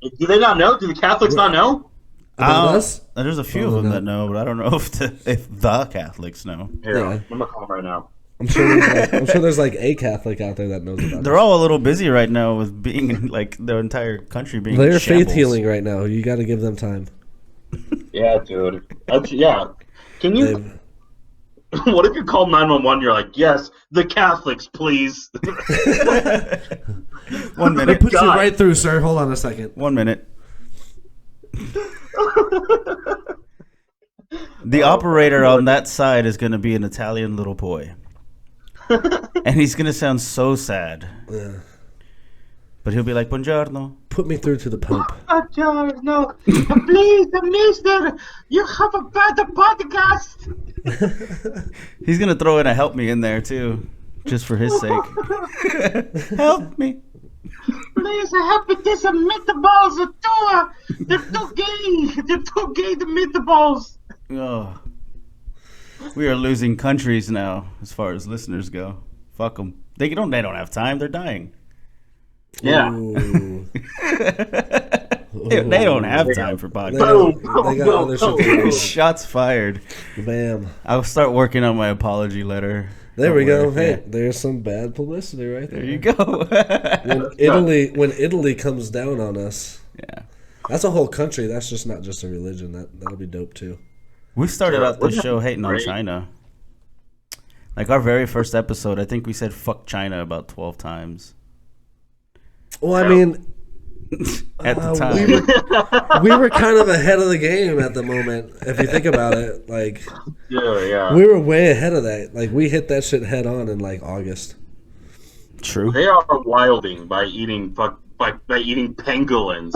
do they not know? Do the Catholics not know? About us? There's a few of them that know, but I don't know if the Catholics know. Here, I'm gonna call them right now. I'm sure there's like a Catholic out there that knows about it. They're all a little busy right now with being like their entire country being. They're in shambles. faith healing right now. You got to give them time. Yeah, dude. Can you? What if you call 911? You're like, yes, the Catholics, please. 1 minute. Put you right through, sir. Hold on a second. 1 minute. The operator on that side is going to be an Italian little boy. And he's going to sound so sad. Yeah. But he'll be like, buongiorno. Put me through to the Pope. No, please, mister, you have a better podcast. He's going to throw in a help me in there, too. Just for his sake. Help me. Please help me get some meatballs. They're too gay. They're too gay, the meatballs. Oh. We are losing countries now, as far as listeners go. Fuck them. They don't have time. They're dying. Yeah. They don't have time for podcasts. They got other shit to do. Shots fired. Bam. I'll start working on my apology letter. There we go. Hey, there's some bad publicity right there. There you go. When Italy comes down on us, yeah, that's a whole country. That's just not just a religion. That'll be dope too. We started out this show hating on China. Like our very first episode, I think we said "fuck China" about 12 times. Well, I mean, at the time, we were kind of ahead of the game at the moment. If you think about it, like, yeah, we were way ahead of that. Like, we hit that shit head on in like August. True. They are wilding by eating pangolins.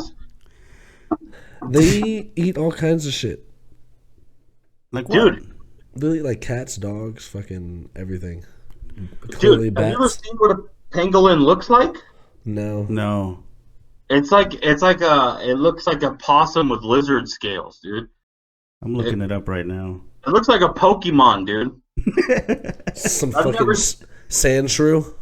They eat all kinds of shit. Like what? Dude. They eat like cats, dogs, fucking everything. Clearly Dude, have you ever bats. seen what a pangolin looks like? No. No. It looks like a possum with lizard scales, dude. I'm looking it up right now. It looks like a Pokemon, dude. Some I've fucking never- sand shrew.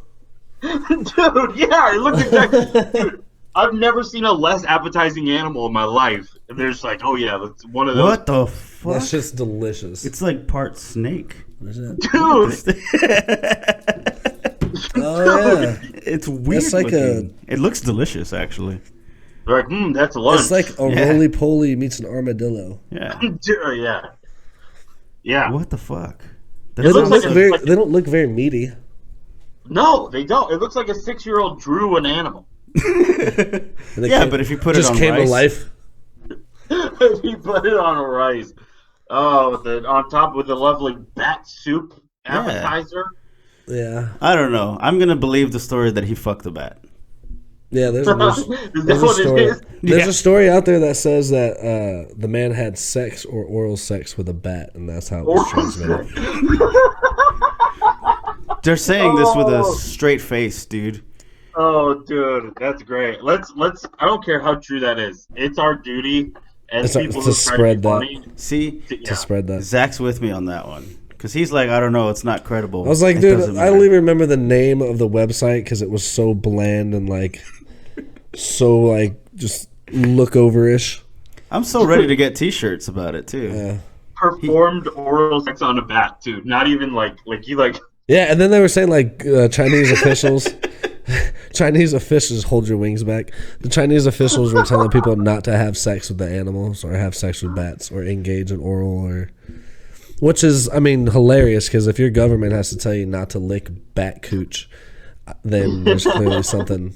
Dude, yeah, it looks exactly. Dude, I've never seen a less appetizing animal in my life. And there's like, oh yeah, that's one of those. What the fuck? That's just delicious. It's like part snake. What is that? Dude, Oh yeah. It's weird. That's like looking. It looks delicious, actually. they're like, that's lunch. It's like a roly-poly meets an armadillo. Yeah. Dude, yeah. Yeah. What the fuck? They It don't, looks look like they don't look very meaty. No, they don't. It looks like a 6-year-old drew an animal. Yeah, but if you put it just on came rice, to life. He put it on a rice. Oh, on top with the lovely bat soup appetizer. Yeah. I don't know. I'm gonna believe the story that he fucked the bat. Yeah, there's Is that what it is? There's a story out there that says that the man had sex or oral sex with a bat, and that's how it was transmitted. They're saying this with a straight face, dude. Oh, dude, that's great. Let's. I don't care how true that is. It's our duty as people who try to be funny. See, To spread that. Zach's with me on that one because he's like, I don't know, it's not credible. I was like, It dude, doesn't I matter. don't even remember the name of the website because it was so bland and like so like just look over-ish. I'm so ready to get T-shirts about it too. Yeah. Performed oral sex on a bat, dude. Not even like you like. Yeah, and then they were saying like Chinese officials. Chinese officials, hold your wings back. The Chinese officials were telling people not to have sex with the animals or have sex with bats or engage in oral or, which is, I mean, hilarious because if your government has to tell you not to lick bat cooch, then there's clearly something.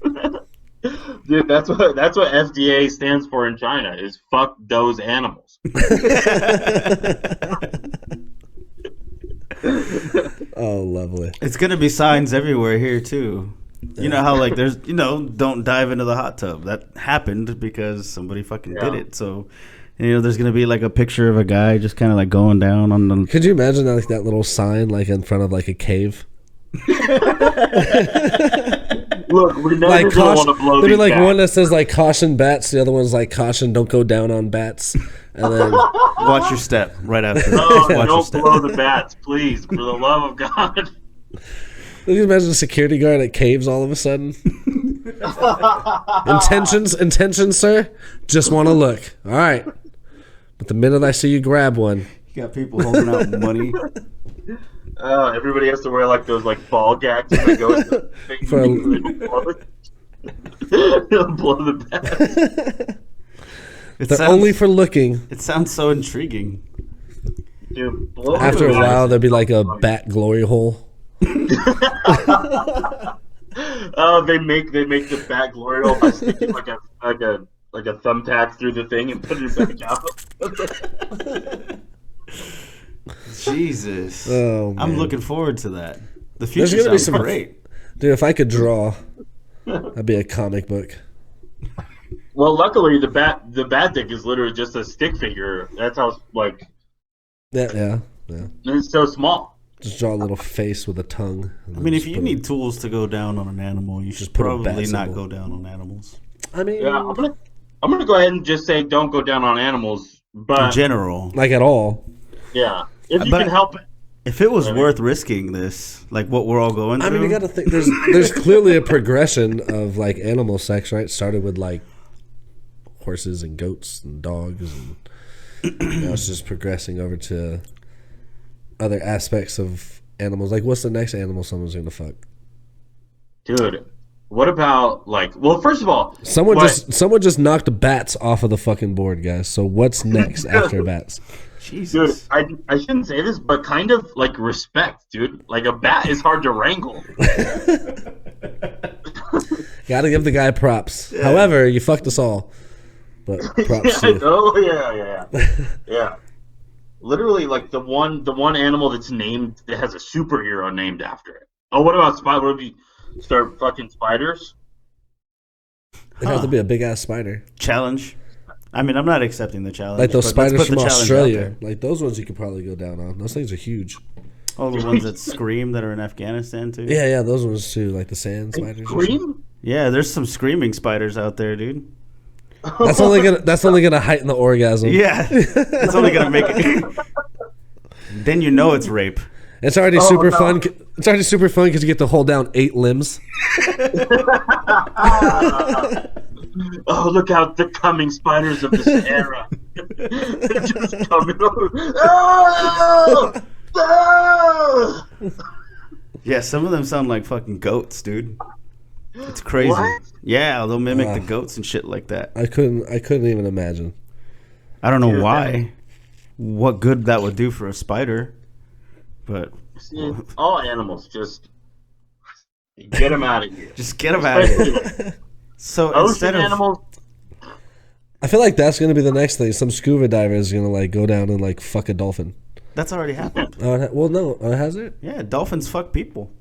Dude, that's what FDA stands for in China is fuck those animals. Oh, lovely. It's gonna be signs everywhere here too. You know how like there's don't dive into the hot tub. That happened because somebody fucking did it. So there's gonna be like a picture of a guy just kind of like going down on the. Could you imagine that, like that little sign like in front of like a cave? Look, we never Like don't want to blow there'd be these like bats. one that says like caution bats, the other one's like caution don't go down on bats, and then Watch your step right after. No, Watch your don't step. blow the bats, please, for the love of God. Can you imagine a security guard at caves all of a sudden? Intentions, sir? Just want to look. All right. But the minute I see you grab one, You got people holding out money. Everybody has to wear like those like ball gags when they go into the thing. For They'll blow the bats. they're only for looking. It sounds so intriguing. Dude, blow After a the while, bats. there'll be like a bat glory hole. Oh, they make the bat glory hole by sticking like a thumbtack through the thing and putting it back out. Jesus. Oh, man. I'm looking forward to that. The There's future gonna be sounds some great. Dude, if I could draw, that'd be a comic book. Well, luckily the bat dick is literally just a stick figure. That's how like Yeah. it's so small. Just draw a little face with a tongue. I mean, if you need tools to go down on an animal, you should put a probably bat not symbol. go down on animals. I mean, Yeah, I'm gonna go ahead and just say don't go down on animals, In but general. like at all. yeah, if you But- can help it. If it was worth risking this, like what we're all going through. I mean, you got to think. There's clearly a progression of like animal sex, right? Started with like horses and goats and dogs, and now it's just progressing over to other aspects of animals. Like, what's the next animal someone's gonna fuck? Dude, what about like? Well, first of all, Someone what- just knocked bats off of the fucking board, guys. So what's next after bats? Dude, Jesus. I shouldn't say this, but kind of like respect, dude. Like a bat is hard to wrangle. Got to give the guy props. However, you fucked us all. But props to you. Oh yeah. Literally, like the one animal that's named that has a superhero named after it. Oh, what about spider? What if you start fucking spiders? It'd have to be a big ass spider. Challenge. I mean, I'm not accepting the challenge. Like those but let's spiders put from the challenge out Australia. there. Like those ones you could probably go down on. Those things are huge. All the ones that scream that are in Afghanistan too. Yeah, those ones too. Like the sand spiders. Scream? Yeah, there's some screaming spiders out there, dude. That's only gonna heighten the orgasm. Yeah, it's only gonna make it. Then you know it's rape. It's already super fun. It's already super fun because you get to hold down 8 limbs. Oh, look out, the coming spiders of the Sahara. They're just coming over. Oh! Oh! Yeah, some of them sound like fucking goats, dude. It's crazy. What? Yeah, they'll mimic the goats and shit like that. I couldn't even imagine. I don't know why. What good that would do for a spider. But see, all animals, just get them out of here. Just get them out of here. So instead of animals, I feel like that's gonna be the next thing. Some scuba diver is gonna like go down and like fuck a dolphin. That's already happened. Well, no, has it? Yeah, dolphins fuck people.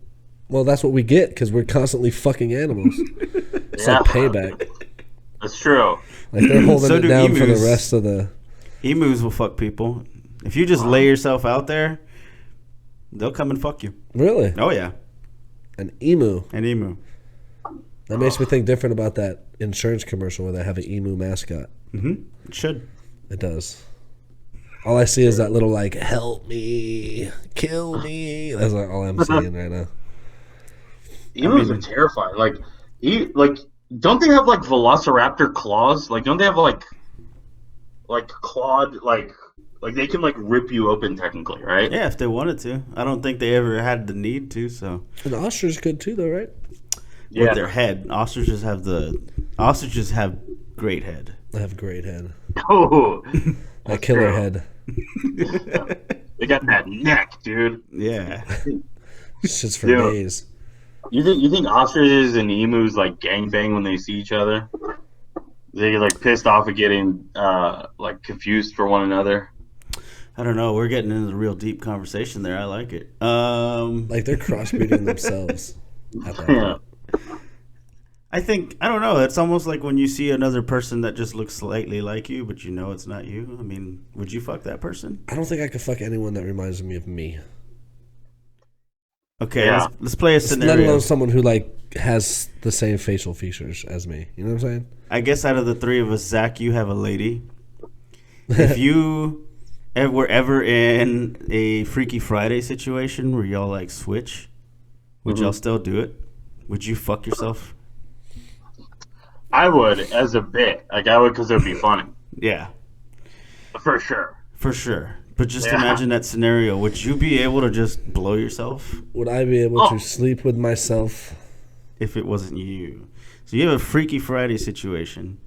Well, that's what we get because we're constantly fucking animals. It's like payback. That's true. Like they're holding it down emus. for the rest of the. Emus will fuck people. If you just lay yourself out there, they'll come and fuck you. Really? Oh yeah. An emu. An emu. That makes me think different about that insurance commercial where they have an emu mascot. Mm-hmm. It should. It does. All I see is that little like "help me, kill me." That's like all I'm seeing right now. Emus are terrifying. Like, don't they have like velociraptor claws? Like, don't they have like clawed like they can like rip you open technically, right? Yeah, if they wanted to. I don't think they ever had the need to. So. And the ostrich could too, though, right? With their head, ostriches have great head. They have great head. Oh, a killer head. They got that neck, dude. Yeah. Shit's for days. You think ostriches and emus like gangbang when they see each other? They get like pissed off at getting like confused for one another. I don't know. We're getting into the real deep conversation there. I like it. Like they're crossbreeding themselves. At that Yeah. I don't know. It's almost like when you see another person that just looks slightly like you, but you know it's not you. I mean, would you fuck that person? I don't think I could fuck anyone that reminds me of me. Okay, let's play a scenario. Let alone someone who like has the same facial features as me. You know what I'm saying? I guess out of the three of us, Zach, you have a lady. If you were ever in a Freaky Friday situation where y'all like switch, would y'all still do it? Would you fuck yourself? I would, as a bit. Like, I would because it would be funny. Yeah. For sure. For sure. But just imagine that scenario. Would you be able to just blow yourself? Would I be able to sleep with myself? If it wasn't you. So you have a Freaky Friday situation.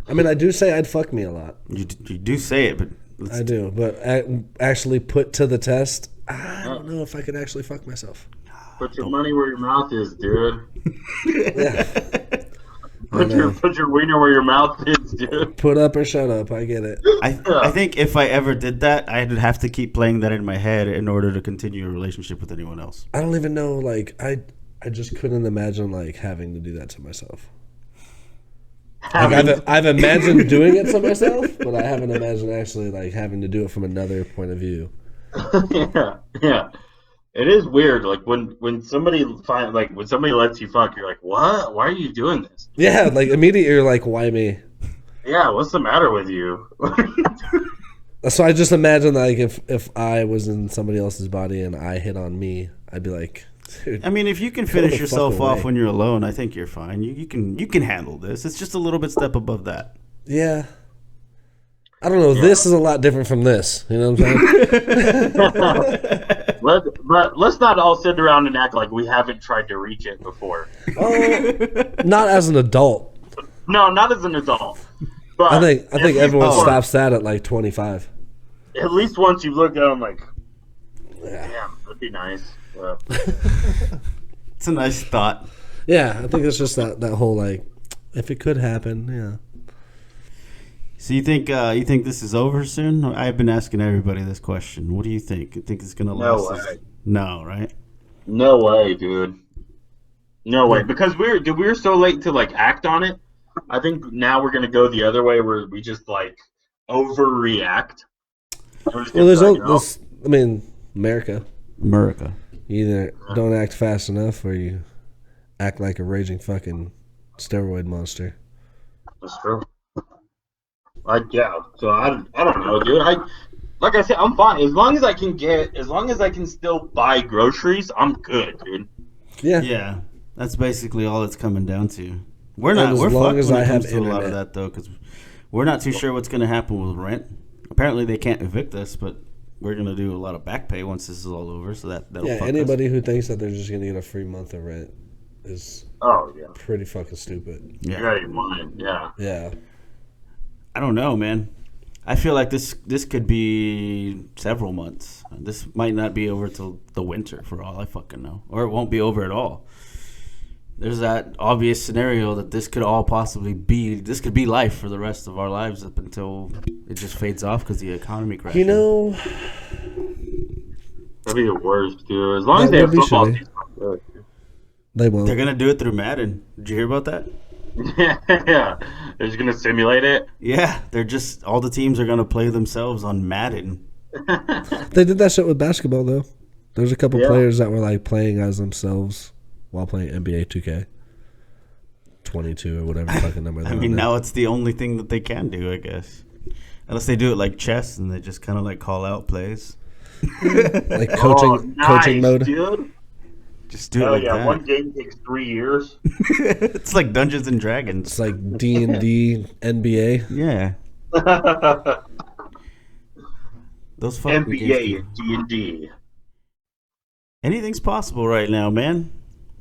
I mean, I do say I'd fuck me a lot. You do say it, but... I do, but actually put to the test, I don't know if I could actually fuck myself. Put your money where your mouth is, dude. Yeah. Put your wiener where your mouth is, dude. Put up or shut up. I get it. I think if I ever did that, I'd have to keep playing that in my head in order to continue a relationship with anyone else. I don't even know. Like I just couldn't imagine like having to do that to myself. Like, I've imagined doing it to myself, but I haven't imagined actually like having to do it from another point of view. Yeah. It is weird, like when somebody when somebody lets you fuck, you're like, what? Why are you doing this? Yeah, like immediately you're like, why me? Yeah, what's the matter with you? So I just imagine like if I was in somebody else's body and I hit on me, I'd be like, dude. I mean, if you can finish yourself off when you're alone, I think you're fine. You can handle this. It's just a little bit step above that. Yeah. I don't know. Yeah. This is a lot different from this. You know what I'm saying? But let's not all sit around and act like we haven't tried to reach it before. Not as an adult. No, not as an adult. But I think everyone stops that at like 25. At least once you've looked at them like, damn, that'd be nice. Yeah. It's a nice thought. Yeah, I think it's just that whole like, if it could happen, yeah. So you think this is over soon? I've been asking everybody this question. What do you think? You think it's gonna last? No way. No, right? No way, dude. No way. Because we were so late to like act on it. I think now we're gonna go the other way where we just like overreact. Well, there's I mean, America. You either don't act fast enough or you act like a raging fucking steroid monster. That's true. So I don't know, dude. Like I said, I'm fine as long as I can still buy groceries. I'm good, dude. Yeah. That's basically all it's coming down to. We're fucked when it comes to a lot of that though, because we're not too sure what's going to happen with rent. Apparently, they can't evict us, but we're going to do a lot of back pay once this is all over. So that'll fuck anybody us. who thinks that they're just going to get a free month of rent is pretty fucking stupid. Yeah, you're out of your mind. Yeah. I don't know, man. I feel like this could be several months. This might not be over till the winter, for all I fucking know, or it won't be over at all. There's that obvious scenario that this could all possibly be. This could be life for the rest of our lives up until it just fades off because the economy crashes. You know, that'd be the worst, dude. As long as they have football teams, they won't. They're gonna do it through Madden. Did you hear about that? Yeah, they're just gonna simulate it. Yeah, they're just all the teams are gonna play themselves on Madden. They did that shit with basketball though. There's a couple players that were like playing as themselves while playing NBA 2K 22 or whatever fucking number. I mean, now it's the only thing that they can do, I guess, unless they do it like chess and they just kind of like call out plays, like coaching mode. Dude. Just do it like that. One game takes 3 years. It's like Dungeons and Dragons. It's like D&D NBA. Yeah. Those fucking NBA and D&D. Anything's possible right now, man.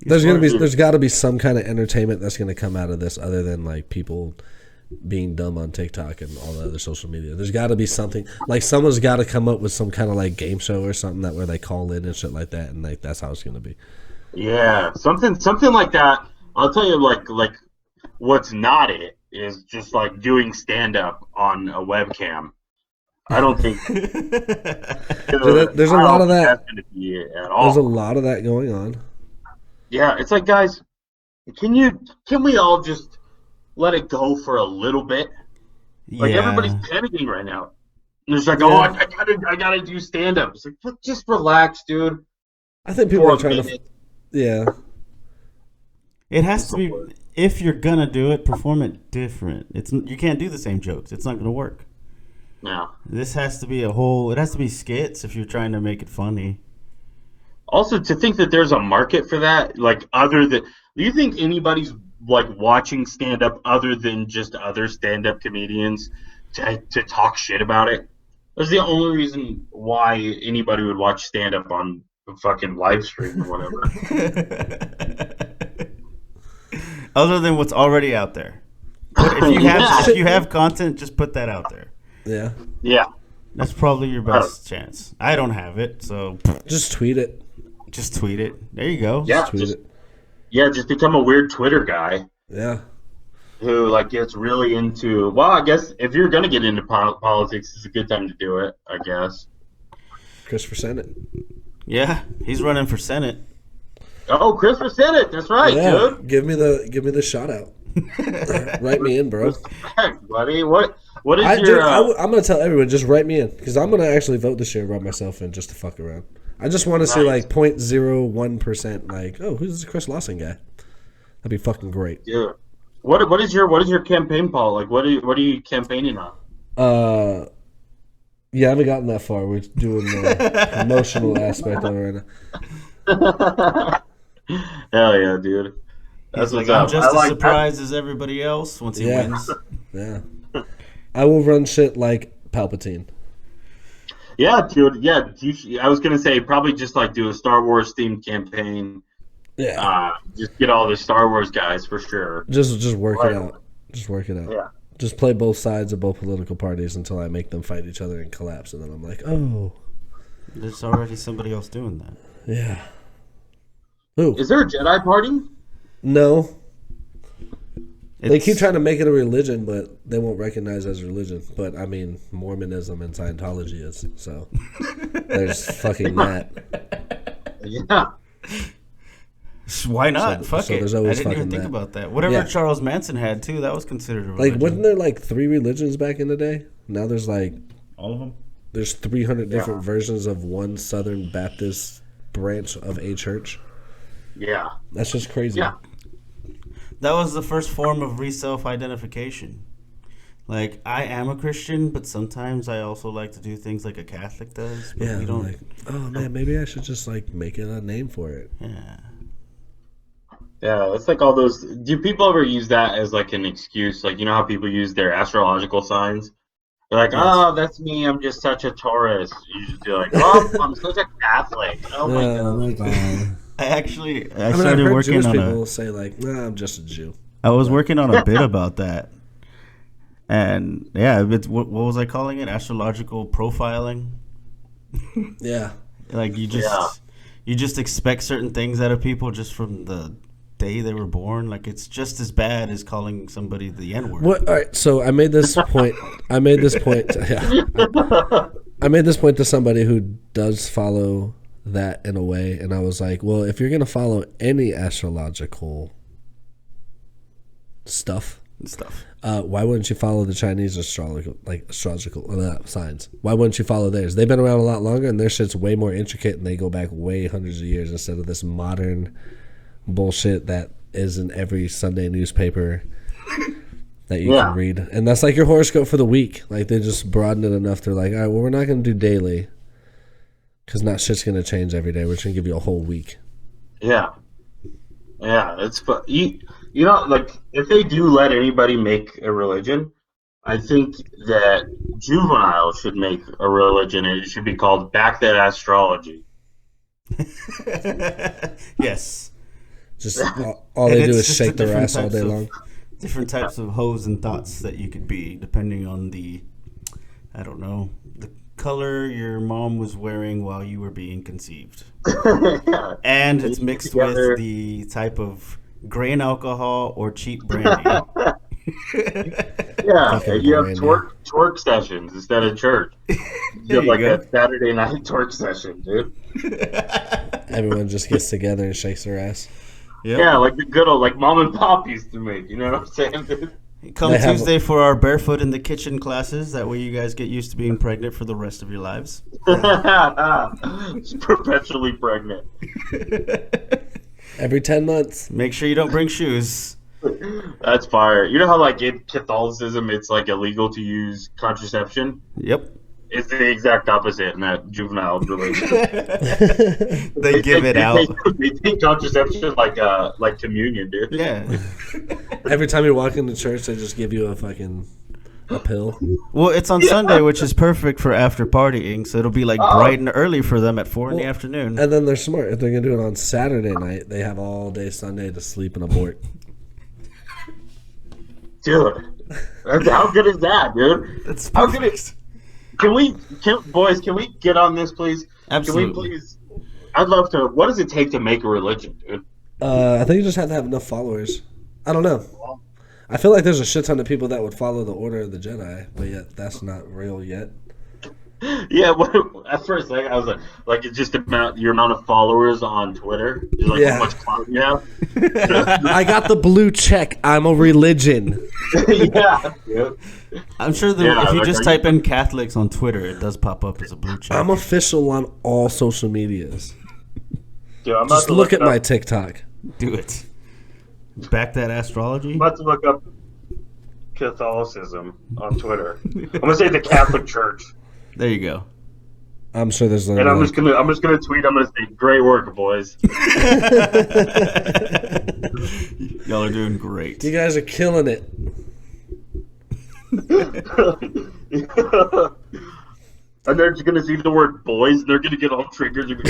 There's got to be some kind of entertainment that's going to come out of this other than like people being dumb on TikTok and all the other social media. There's got to be something, like someone's got to come up with some kind of like game show or something that where they call in and shit like that, and like that's how it's going to be. Yeah, something like that. I'll tell you, like what's not it is just like doing stand up on a webcam. I don't think there's a lot of that. That's gonna be it at all. There's a lot of that going on. Yeah, it's like, guys, can we all just let it go for a little bit? Like everybody's panicking right now. And it's like, I gotta do stand up. It's like, just relax, dude. I think people are trying to. Yeah. It has to be, if you're gonna do it, perform it different. You can't do the same jokes. It's not gonna work. Yeah. This has to be it has to be skits if you're trying to make it funny. Also, to think that there's a market for that, like do you think anybody's like watching stand up other than just other stand up comedians to talk shit about it? That's the only reason why anybody would watch stand up on a fucking live stream or whatever. Other than what's already out there. If you have content, just put that out there. Yeah. Yeah. That's probably your best chance. I don't have it, so just tweet it. Just tweet it. There you go. Yeah. Just become a weird Twitter guy. Yeah. Who like gets really into. Well, I guess if you're gonna get into politics, it's a good time to do it. I guess. Chris for Senate. Yeah, he's running for Senate. Oh, Chris for Senate. That's right, dude. Give me the shout out. Write me in, bro. Heck, buddy. What is your? I'm gonna tell everyone, just write me in because I'm gonna actually vote this year, write myself in just to fuck around. I just want to see like 0.01%. Like, oh, who's this Chris Lawson guy? That'd be fucking great. Yeah. What is your campaign, Paul? Like, what are you campaigning on? Yeah, I haven't gotten that far. We're doing the promotional aspect of it right now. Hell yeah, dude. That's what's up. I'm just as surprised as everybody else once he wins. Yeah. I will run shit like Palpatine. Yeah, dude. Yeah, I was gonna say probably just like do a Star Wars themed campaign. Yeah. Just get all the Star Wars guys for sure. Just work it out. Just work it out. Yeah. Just play both sides of both political parties until I make them fight each other and collapse, and then I'm like, oh. There's already somebody else doing that. Yeah. Who? Is there a Jedi party? No. They keep trying to make it a religion, but they won't recognize it as religion. But, I mean, Mormonism and Scientology is, so there's fucking that. Yeah. Why not? Fuck so it. there's I always didn't even fucking think that. about that. Whatever Charles Manson had too, that was considered a religion. Like, wasn't there like 3 religions back in the day? Now there's like all of them. There's 300 different versions of one Southern Baptist branch of a church. Yeah. That's just crazy. Yeah. That was the first form of re-self-identification. Like, I am a Christian, but sometimes I also like to do things like a Catholic does. But we don't. Like, oh man, maybe I should just like make it a name for it. Yeah. Yeah, it's like all those. Do people ever use that as like an excuse? Like, you know how people use their astrological signs? They're like, oh, that's me. I'm just such a Taurus. You just be like, oh, I'm such a Catholic. Oh my god. I I've started heard working Jewish on people say like, nah, I'm just a Jew. I was working on a bit about that. And yeah, it's, what was I calling it? Astrological profiling. Yeah. Like you just expect certain things out of people just from the day they were born. Like it's just as bad as calling somebody the N-word. What? All right. So I made this point. I made this point to somebody who does follow that in a way, and I was like, well, if you're gonna follow any astrological stuff, why wouldn't you follow the Chinese astrological signs? Why wouldn't you follow theirs? They've been around a lot longer, and their shit's way more intricate, and they go back way hundreds of years instead of this modern bullshit that is in every Sunday newspaper that you can read. And that's like your horoscope for the week. Like they just broaden it enough. They're like, all right, well, we're not going to do daily because not shit's going to change every day. We're just going to give you a whole week. Yeah. Yeah, it's you know, like if they do let anybody make a religion, I think that Juvenile should make a religion and it should be called Back That Astrology. Yes. Just all they do is shake their ass all day long. Different types of hoes and thoughts that you could be depending on the, I don't know, the color your mom was wearing while you were being conceived. And it's mixed with the type of grain alcohol or cheap brandy. Yeah, you have twerk sessions instead of church. You have like a Saturday night twerk session, dude. Everyone just gets together and shakes their ass. Yep. Yeah, like the good old, like mom and pop used to make. You know what I'm saying, dude? Come Tuesday for our barefoot in the kitchen classes. That way you guys get used to being pregnant for the rest of your lives. It's perpetually pregnant. Every 10 months. Make sure you don't bring shoes. That's fire. You know how like in Catholicism it's like illegal to use contraception? Yep. It's the exact opposite in that Juvenile religion. They give it out. They take contraception like communion, dude. Yeah. Every time you walk into church, they just give you a pill. Well, it's on Sunday, which is perfect for after partying, so it'll be like bright and early for them at 4 in the afternoon. And then they're smart. If they're going to do it on Saturday night, they have all day Sunday to sleep and abort. Dude, how good is that, dude? That's perfect. Can we get on this, please? Absolutely. Can we please? I'd love to. What does it take to make a religion, dude? I think you just have to have enough followers. I don't know. I feel like there's a shit ton of people that would follow the Order of the Jedi, but yet that's not real yet. Yeah, at first I was like it's just about your amount of followers on Twitter. Just like how much clout you have. I got the blue check. I'm a religion. Yeah. I'm sure if you just type in Catholics on Twitter, it does pop up as a blue check. I'm official on all social medias. Dude, I'm just look at my TikTok. Do it. Back That Astrology. I'm about to look up Catholicism on Twitter. I'm gonna say the Catholic Church. There you go. I'm sure there's. And I'm just gonna tweet. I'm gonna say, "Great work, boys." Y'all are doing great. You guys are killing it. And they're just gonna see the word "boys." And they're gonna get all triggered.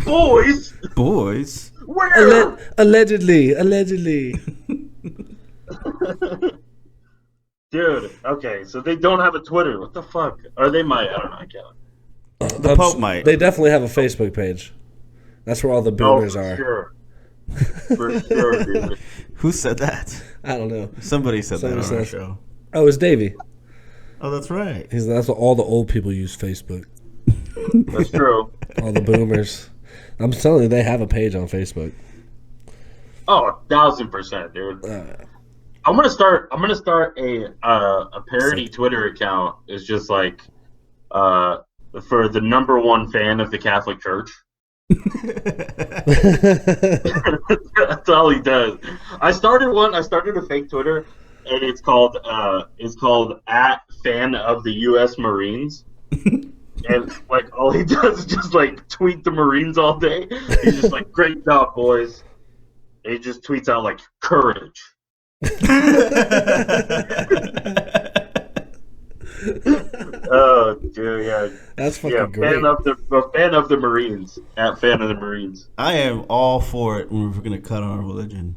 Boys. Boys. Where? Allegedly. Dude, okay, so they don't have a Twitter. What the fuck? Or they might. I don't know. I can't. The Pope might. They definitely have a Facebook page. That's where all the boomers are. Sure. For sure, dude. Who said that? I don't know. Somebody said that on our show. Oh, it's Davey. Oh, that's right. That's what all the old people use Facebook. That's true. All the boomers. I'm telling you, they have a page on Facebook. Oh, 1,000%, dude. I'm gonna start a parody Twitter account. It's just like for the number one fan of the Catholic Church. That's all he does. I started a fake Twitter, and it's called @fan of the U.S. Marines. And like all he does is just like tweet the Marines all day. He's just like, "Great job, boys." And he just tweets out like courage. Oh, dude, yeah. That's fucking great. Fan of the Marines. @fan of the Marines. I am all for it when we're gonna cut on our religion.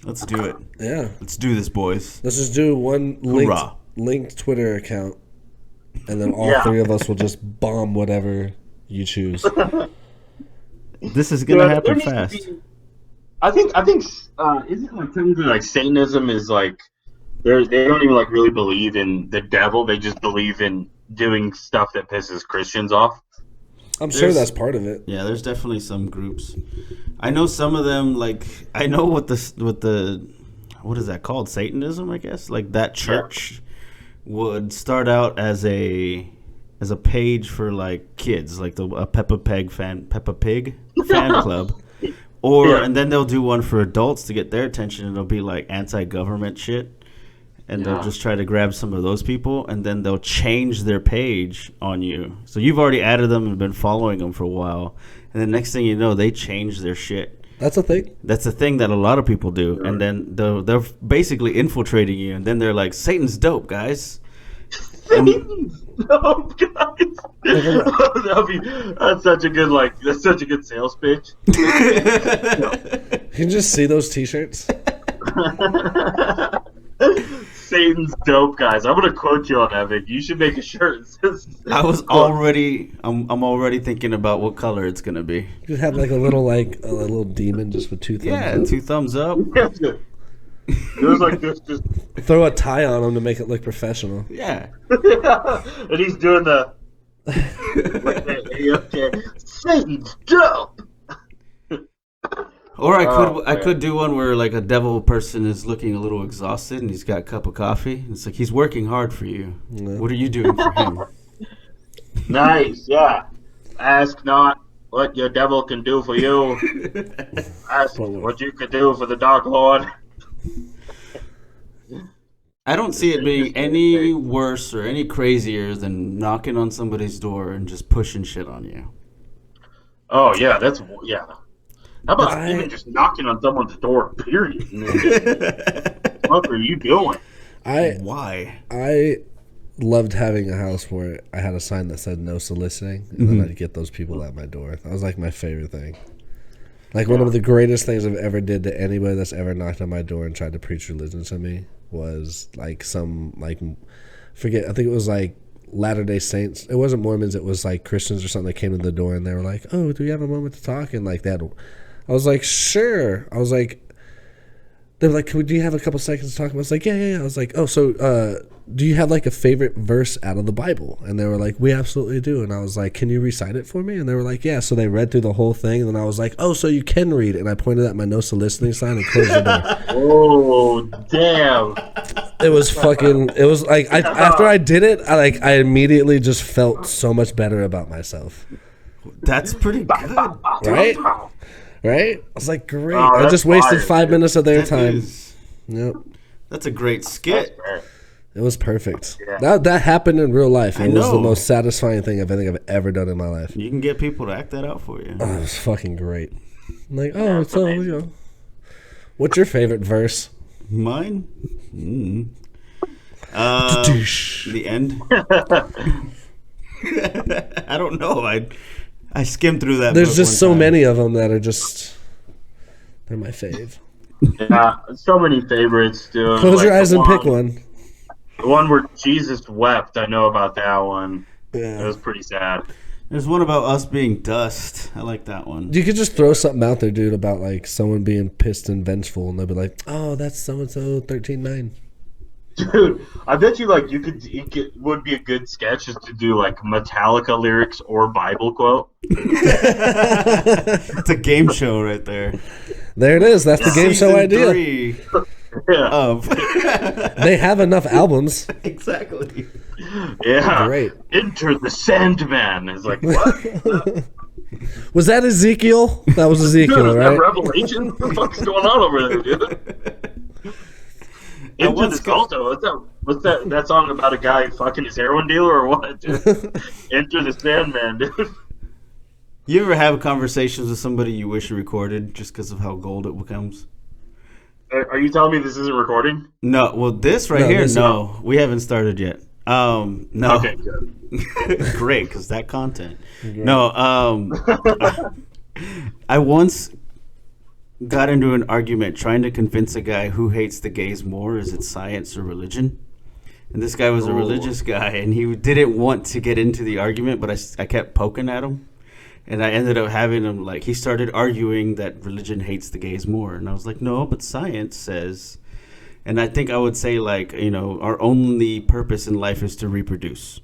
Let's do it. Yeah. Let's do this, boys. Let's just do one linked Twitter account, and then all three of us will just bomb whatever you choose. This is gonna happen fast. I think isn't it like technically like Satanism is like they don't even like really believe in the devil. They just believe in doing stuff that pisses Christians off. I'm sure that's part of it. Yeah, there's definitely some groups. I know some of them. Like I know what the what is that called? Satanism, I guess. Like that church would start out as a page for like kids, like a Peppa Pig fan club. And then they'll do one for adults to get their attention, and it'll be like anti-government shit. And they'll just try to grab some of those people, and then they'll change their page on you. So you've already added them and been following them for a while. And the next thing you know, they change their shit. That's a thing. That's a thing that a lot of people do. And then they're basically infiltrating you. And then they're like, Satan's dope, guys. Satan's dope, guys. That's such a good sales pitch. You can just see those t-shirts. Satan's dope, guys. I'm gonna quote you on Epic. You should make a shirt. I'm already thinking about what color it's gonna be. You have like a little demon just with two thumbs up. 2 thumbs up. It was like this. Just throw a tie on him to make it look professional. Yeah. And he's doing the Satan's dope. Or I could do one where like a devil person is looking a little exhausted and he's got a cup of coffee. It's like he's working hard for you. Yeah. What are you doing for him? Nice, yeah. Ask not what your devil can do for you. Ask what you could do for the Dark Lord. I don't see it being any worse or any crazier than knocking on somebody's door and just pushing shit on you. Oh yeah, How about even just knocking on someone's door, period? What are you doing? Why? I loved having a house where I had a sign that said no soliciting, and then I'd get those people at my door. That was like my favorite thing. Like one of the greatest things I've ever did to anybody that's ever knocked on my door and tried to preach religion to me was like I think it was like Latter-day Saints. It wasn't Mormons, it was like Christians or something that came to the door and they were like, "Oh, do you have a moment to talk?" And like that, I was like, "Sure." I was like, they were like, "Do you have a couple seconds to talk?" I was like, yeah. I was like, "Oh, so do you have like a favorite verse out of the Bible?" And they were like, "We absolutely do." And I was like, "Can you recite it for me?" And they were like, "Yeah." So they read through the whole thing, and then I was like, "Oh, so you can read." And I pointed at my no soliciting sign and closed the door. Oh, damn. It was like after I did it, I immediately just felt so much better about myself. That's pretty good. Right? Right? I was like, great. I just wasted 5 minutes of their time. Yep. That's a great skit. It was perfect. Yeah. That happened in real life. It was the most satisfying thing I think I've ever done in my life. You can get people to act that out for you. Oh, it was fucking great. I'm like, so, what's your favorite verse? Mine? The end. I don't know. I skimmed through that. There's just so many of them that are just, they're my fave. Yeah, so many favorites, dude. Close your eyes and pick one. The one where Jesus wept, I know about that one. Yeah. It was pretty sad. There's one about us being dust. I like that one. You could just throw something out there, dude, about like someone being pissed and vengeful, and they'll be like, "Oh, that's so and so 13-9." Dude, I bet you like it would be a good sketch is to do like Metallica lyrics or Bible quote. It's a game show right there. There it is. That's the game show idea. 3 Yeah. of They have enough albums. exactly. Yeah. Great. Enter the Sandman. It's like, what? Was that Ezekiel? That was Ezekiel, Dude, is that right? Revelation? What the fuck's going on over there, dude? Into the Salto. What's that song about a guy fucking his heroin dealer or what, dude? Enter the Sandman, dude. You ever have conversations with somebody you wish you recorded just because of how gold it becomes? Are you telling me this isn't recording? No. Well, this right here, no. We haven't started yet. No. Okay, good. Great, because that content. No. I once got into an argument trying to convince a guy who hates the gays more. Is it science or religion? And this guy was a religious guy, and he didn't want to get into the argument, but I kept poking at him. And I ended up having him, like, he started arguing that religion hates the gays more. And I was like, no, but science says. And I think I would say, like, you know, our only purpose in life is to reproduce.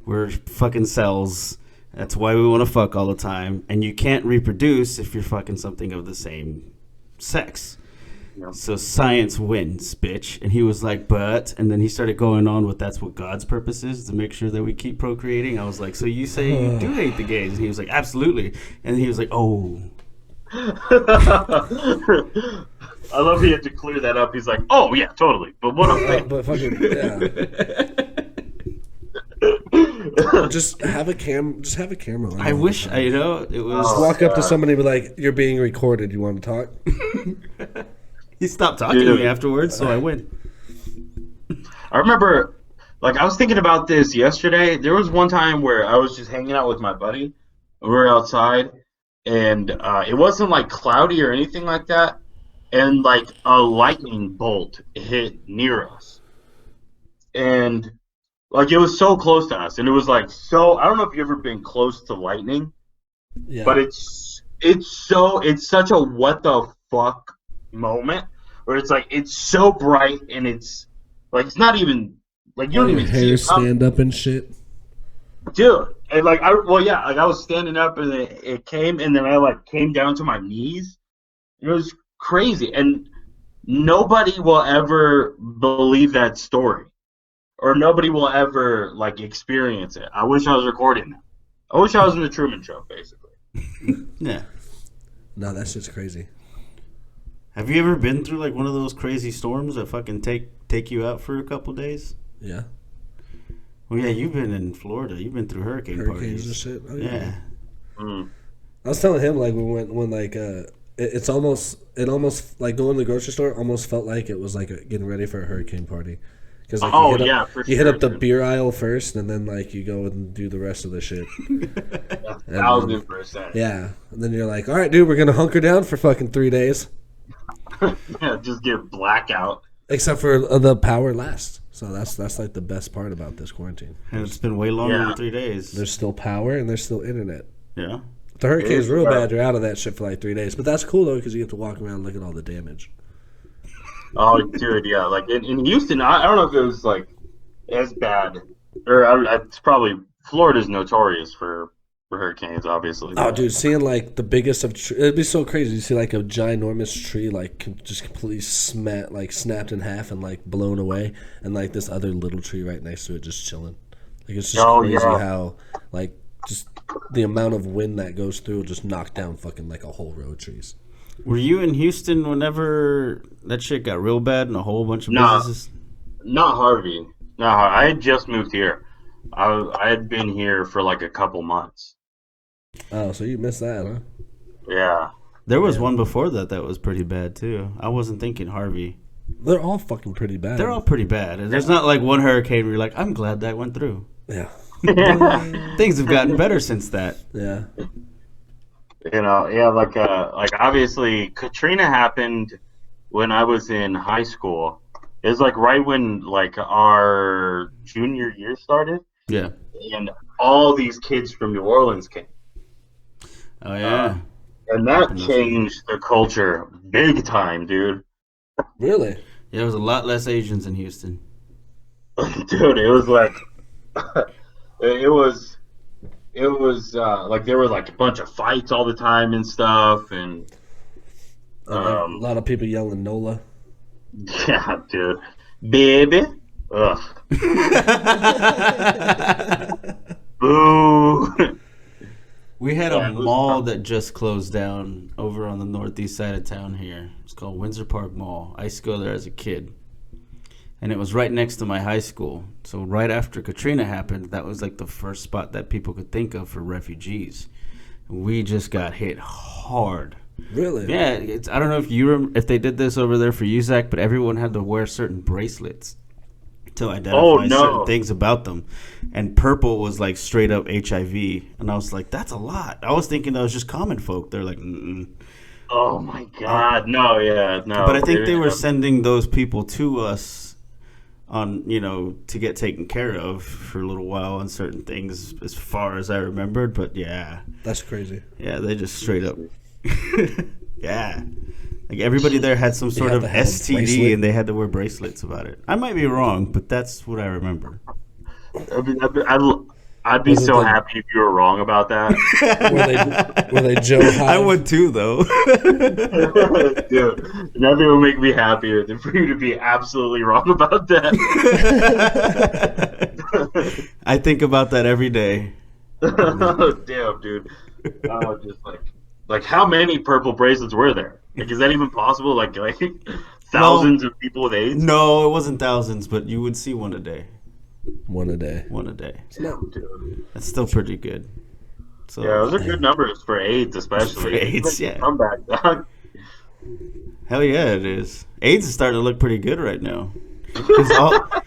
We're fucking cells. That's why we want to fuck all the time. And you can't reproduce if you're fucking something of the same sex. Yeah. So science wins, bitch. And he was like, but, and then he started going on with that's what God's purpose is, to make sure that we keep procreating. I was like, so you say you do hate the gays? And he was like, absolutely. And he was like, oh. I love he had to clear that up. He's like, oh yeah, totally. But what I'm saying. But fucking, yeah. Just have a camera on. I wish it was. Just walk up to somebody and be like, you're being recorded. You want to talk? He stopped talking to me afterwards, so I went. I remember, like, I was thinking about this yesterday. There was one time where I was just hanging out with my buddy. We were outside, and it wasn't, like, cloudy or anything like that. And, like, a lightning bolt hit near us. And, like, it was so close to us. And it was, like, so... I don't know if you've ever been close to lightning. Yeah. But it's such a what the fuck moment where it's like it's so bright and it's like it's not even like you don't even see it stand up and shit, dude. And like I was standing up and it came and then I like came down to my knees. It was crazy and nobody will ever believe that story or nobody will ever like experience it. I wish I was recording that. I wish I was in the Truman Show, basically. Yeah. No, that shit's crazy. Have you ever been through like one of those crazy storms that fucking take you out for a couple days? Yeah. Well, yeah, you've been in Florida. You've been through hurricanes parties and shit. Oh, yeah. I was telling him like when like it almost like going to the grocery store almost felt like it was like getting ready for a hurricane party. Because like, you hit up the beer aisle first, and then like you go and do the rest of the shit. 1,000%. Yeah, and then you're like, all right, dude, we're gonna hunker down for fucking 3 days. Yeah, just get blackout. Except for the power lasts. So that's like the best part about this quarantine. And it's been way longer than 3 days. There's still power and there's still internet. Yeah. If the hurricane's real bad, you're out of that shit for like 3 days. But that's cool though because you get to walk around and look at all the damage. Oh, dude, yeah. Like in Houston, I don't know if it was like as bad, or it's probably Florida's notorious for hurricanes, obviously. Oh, dude, seeing like the biggest of it'd be so crazy to see like a ginormous tree like just completely snapped in half and like blown away, and like this other little tree right next to it just chilling. Like it's just crazy how like just the amount of wind that goes through will just knock down fucking like a whole row of trees. Were you in Houston whenever that shit got real bad and a whole bunch of businesses? Not Harvey. No, I had just moved here. I had been here for like a couple months. Oh, so you missed that, huh? Yeah. There was one before that was pretty bad too. I wasn't thinking Harvey. They're all fucking pretty bad. They're all pretty bad. There's not like one hurricane where you're like, I'm glad that went through. Yeah. Things have gotten better since that. Yeah. You know, yeah, like obviously Katrina happened when I was in high school. It was like right when like our junior year started. Yeah. And all these kids from New Orleans came. Oh yeah. And that changed the culture big time, dude. Really? Yeah, there was a lot less Asians in Houston. Dude, it was like it was like there were like a bunch of fights all the time and stuff, and A lot of people yelling NOLA. Yeah, dude. Baby. Ugh. Boo. We had a mall that just closed down over on the northeast side of town here. It's called Windsor Park Mall. I used to go there as a kid. And it was right next to my high school. So right after Katrina happened, that was like the first spot that people could think of for refugees. We just got hit hard. Really? Yeah, I don't know if they did this over there for you, Zach, but everyone had to wear certain bracelets to identify certain things about them. And purple was like straight up HIV. And I was like, that's a lot. I was thinking that was just common folk. They're like, mm-mm. Oh my God. No. But I think they were sending those people to us on, to get taken care of for a little while on certain things as far as I remembered. But yeah. That's crazy. Yeah, they just straight up. Yeah. Like everybody there had some sort of STD and they had to wear bracelets about it. I might be wrong, but that's what I remember. I'd be so happy if you were wrong about that. were they Joe Hive? I would too, though. Dude, nothing would make me happier than for you to be absolutely wrong about that. I think about that every day. Damn, dude. Just like how many purple bracelets were there? Like, is that even possible? Like thousands of people with AIDS? No, it wasn't thousands, but you would see one a day. One a day. No, dude. That's still pretty good. So, yeah, those are good numbers for AIDS, especially. For AIDS, yeah. Comeback, dog. Hell yeah, it is. AIDS is starting to look pretty good right now.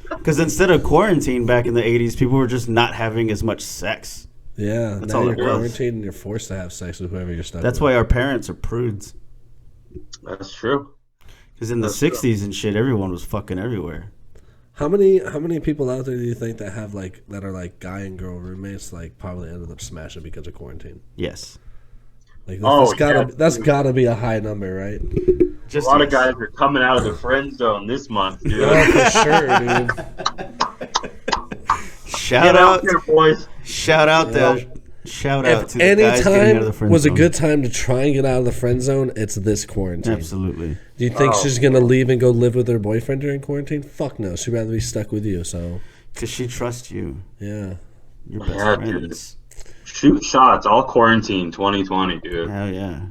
Because instead of quarantine back in the 80s, people were just not having as much sex. Yeah, that's now all you're it was. quarantined and you're forced to have sex with whoever you're stuck That's with. why our parents are prudes. That's true. Because in the 60s and shit, everyone was fucking everywhere. How many people out there do you think that are like guy and girl roommates probably ended up smashing because of quarantine? Yes. That's gotta be a high number, right? Just a lot of guys are coming out of the friend zone this month, dude. Yeah, for sure, dude. Shout out there, boys. Shout out to the any guys getting out of the time friend was zone. a good time to try and get out of the friend zone, it's this quarantine. Absolutely. Do you think she's gonna leave and go live with her boyfriend during quarantine? Fuck no. She'd rather be stuck with you. So. Because she trusts you. Yeah. Your best friends. Dude. Shoot shots. All quarantine 2020, dude. Hell yeah.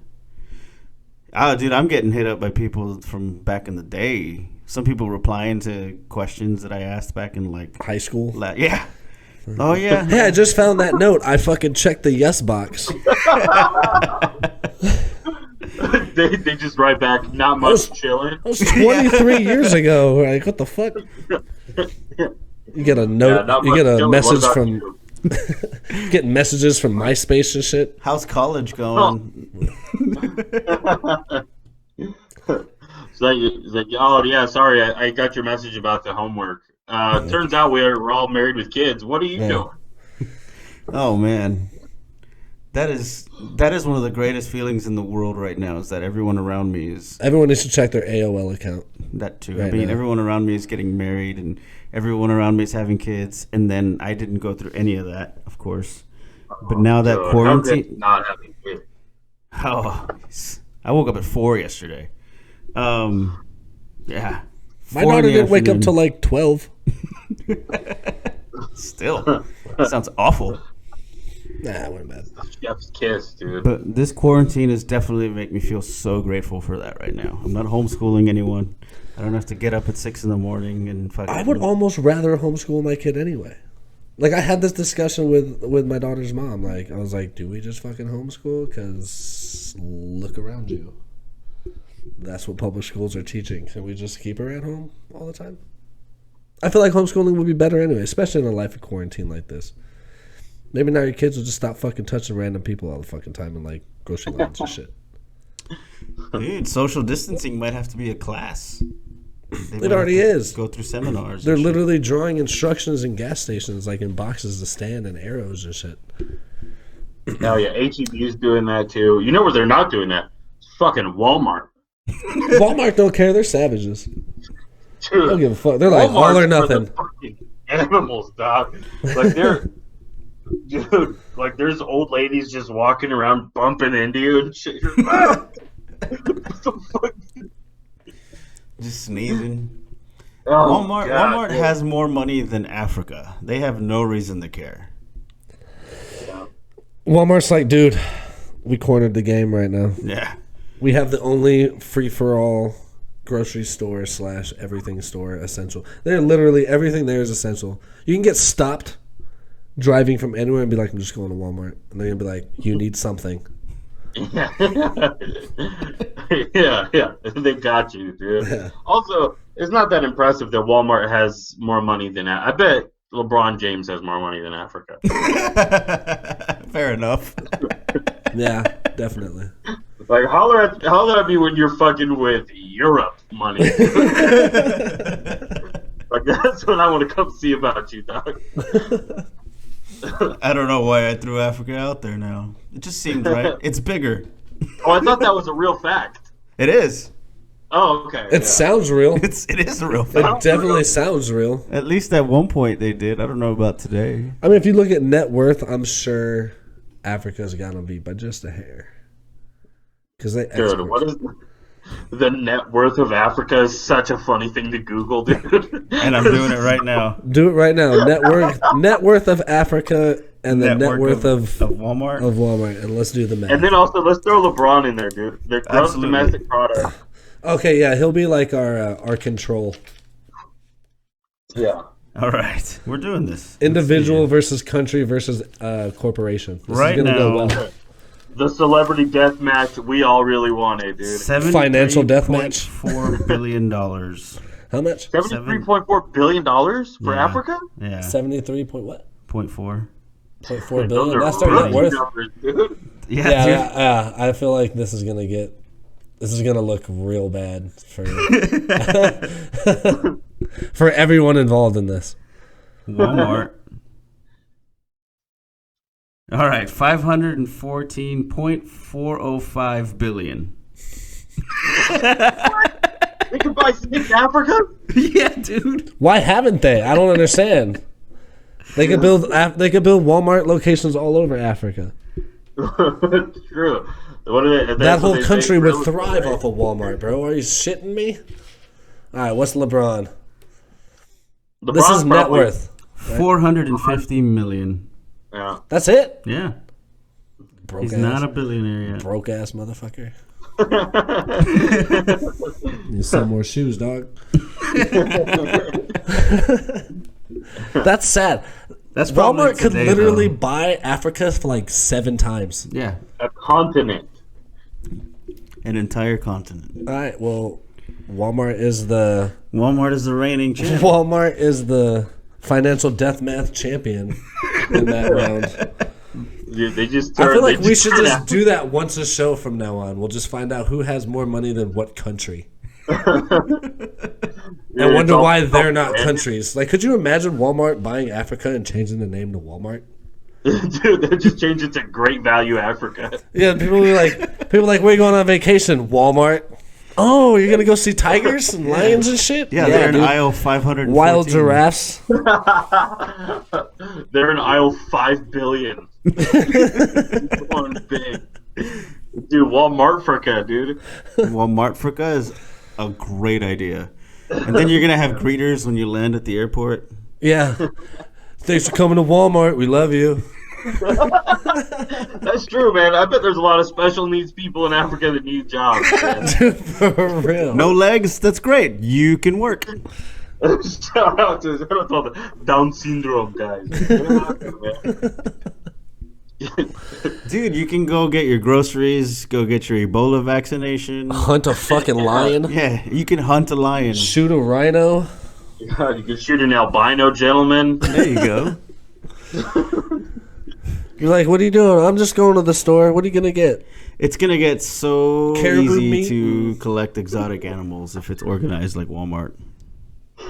Oh, dude, I'm getting hit up by people from back in the day. Some people replying to questions that I asked back in high school. Yeah. Oh yeah. Hey, I just found that note. I fucking checked the yes box. they just write back, not much chilling. That was 23 years ago. Like, what the fuck? You get a note. You get a message from. Getting messages from MySpace and shit. How's college going? It's like, oh yeah, sorry, I got your message about the homework. Turns out we're all married with kids. What are you doing? Oh man, that is one of the greatest feelings in the world right now. Is that everyone around me is. Everyone needs to check their AOL account. That too. Right now. Everyone around me is getting married, and everyone around me is having kids, and then I didn't go through any of that, of course. But now that quarantine, not having kids. Oh, I woke up at 4 yesterday. Yeah. My daughter didn't wake up till 12. Still, sounds awful. Nah, it wasn't bad. Chef's kiss, dude. But this quarantine is definitely making me feel so grateful for that right now. I'm not homeschooling anyone. I don't have to get up at 6 a.m. and fucking. I would almost rather homeschool my kid anyway. I had this discussion with my daughter's mom. I was like, do we just fucking homeschool? Because look around you. That's what public schools are teaching. Can we just keep her at home all the time? I feel like homeschooling would be better anyway, especially in a life of quarantine like this. Maybe now your kids will just stop fucking touching random people all the fucking time in grocery lines and shit. Dude, social distancing might have to be a class. It already is. Go through seminars. They're literally drawing instructions in gas stations, in boxes to stand and arrows and shit. Hell yeah, HEB is doing that too. You know where they're not doing that? It's fucking Walmart. Walmart don't care. They're savages. Dude, They don't give a fuck. They're like Walmart all or are nothing. the fucking animals, dog. They're, dude. There's old ladies just walking around bumping into you and shit. What the fuck? Just sneezing. Oh, Walmart has more money than Africa. They have no reason to care. Yeah. Walmart's like, dude, we cornered the game right now. Yeah. We have the only free-for-all grocery store / everything store essential. They're literally, everything there is essential. You can get stopped driving from anywhere and be like, I'm just going to Walmart. And they're going to be like, you need something. Yeah. Yeah. They got you, dude. Yeah. Also, it's not that impressive that Walmart has more money than I bet LeBron James has more money than Africa. Fair enough. Yeah, definitely. Like, holler at me when you're fucking with Europe money. Like, that's what I want to come see about you, dog. I don't know why I threw Africa out there now. It just seemed right. It's bigger. Oh, I thought that was a real fact. It is. Oh, okay. It sounds real. It is a real It fact. definitely sounds real. At least at one point they did. I don't know about today. I mean, if you look at net worth, I'm sure Africa's got to be by just a hair. Because they Dude, what is the net worth of Africa? Is such a funny thing to Google, dude. And I'm doing it right now. Do it right now. Net worth of Africa and the net worth of Walmart. Of Walmart, and let's do the math. And then also let's throw LeBron in there, dude. Their gross Absolutely. domestic product. Okay, yeah, he'll be like our control. Yeah. All right, we're doing this. Individual versus country versus corporation. This Right is gonna now, go well. The celebrity death match we all really wanted, dude. Financial death match. $73.4 billion. How much? $73.4 billion for Africa? Yeah. 73 point what? 0.4. 0.4 Those billion. are That's their net really worth. numbers, dude. Yeah, dude. Yeah. I feel like this is gonna look real bad for for everyone involved in this. Walmart. All right, $514.405 billion. They could buy six Africa? Yeah, dude. Why haven't they? I don't understand. They could build Walmart locations all over Africa. True. What are they, That whole country would thrive off of Walmart, bro. Are you shitting me? All right, what's LeBron? This is net worth. $450 million. Yeah. That's it? Yeah. Broke He's ass, not a billionaire yet. broke ass motherfucker. Need some more shoes, dog. That's sad. That's probably Walmart could today, literally though. buy Africa for like 7 times. Yeah. A continent. An entire continent. All right, well, Walmart is the reigning champ. Walmart is the financial deathmatch champion in that round. Dude, they just I turned, feel like they we should turned just do that once a show from now on. We'll just find out who has more money than what country. Yeah, I wonder it's all- why they're not countries. Like, could you imagine Walmart buying Africa and changing the name to Walmart? Dude, they just changed it to Great Value Africa. Yeah, people are like, where are you going on vacation? Walmart. Oh, you're gonna go see tigers and lions and shit? Yeah, they're in dude. aisle 514. Wild giraffes. They're in aisle 5 billion. One big. Dude, Walmart Africa, dude. Walmart Africa is a great idea. And then you're going to have greeters when you land at the airport. Yeah. Thanks for coming to Walmart. We love you. That's true, man. I bet there's a lot of special needs people in Africa that need jobs. Man. Dude, for real. No legs? That's great. You can work. Shout out to all the Down syndrome guys. Dude, you can go get your groceries, go get your Ebola vaccination. Hunt a fucking lion. Yeah, you can hunt a lion. Shoot a rhino. God, you can shoot an albino gentleman. There you go. You're like, what are you doing? I'm just going to the store. What are you going to get? It's going to get so Caribou easy meat? to collect exotic animals if it's organized like Walmart.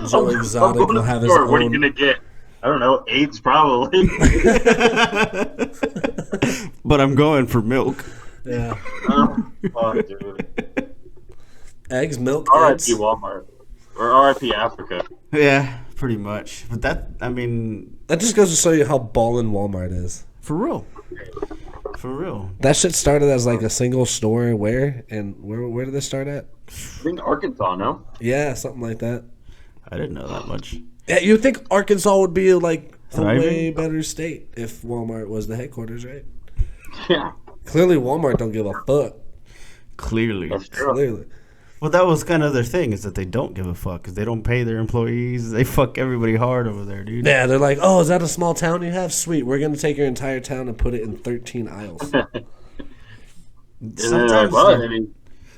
Joe I'm Exotic going to will the have his store. What are you own. going to get? I don't know. AIDS, probably. But I'm going for milk. Yeah. Oh, fuck, dude. Eggs, milk, R.I.P. eggs. Walmart. Or R.I.P. Africa. Yeah, pretty much. But that, I mean, That just goes to show you how ballin' Walmart is. for real. For real. That shit started as like a single store. Where did this start at? I think Arkansas, no? Yeah, something like that. I didn't know that much. Yeah, you'd think Arkansas would be like a Thriving? way better state if Walmart was the headquarters, right? Yeah. Clearly, Walmart don't give a fuck. Clearly. That's true. Clearly. Well, that was kind of their thing, is that they don't give a fuck because they don't pay their employees. They fuck everybody hard over there, dude. Yeah, they're like, oh, is that a small town you have? Sweet, we're going to take your entire town and put it in 13 aisles.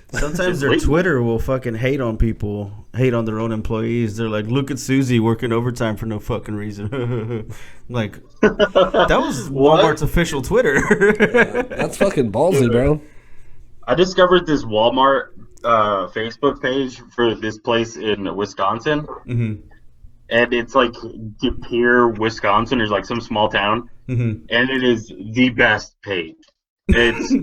Sometimes their Twitter will fucking hate on people, hate on their own employees. They're like, look at Susie working overtime for no fucking reason. Like, that was Walmart's official Twitter. That's fucking ballsy, bro. I discovered this Walmart Facebook page for this place in Wisconsin. Mm-hmm. And it's like De Pere, Wisconsin. There's like some small town. Mm-hmm. And it is the best page. It's...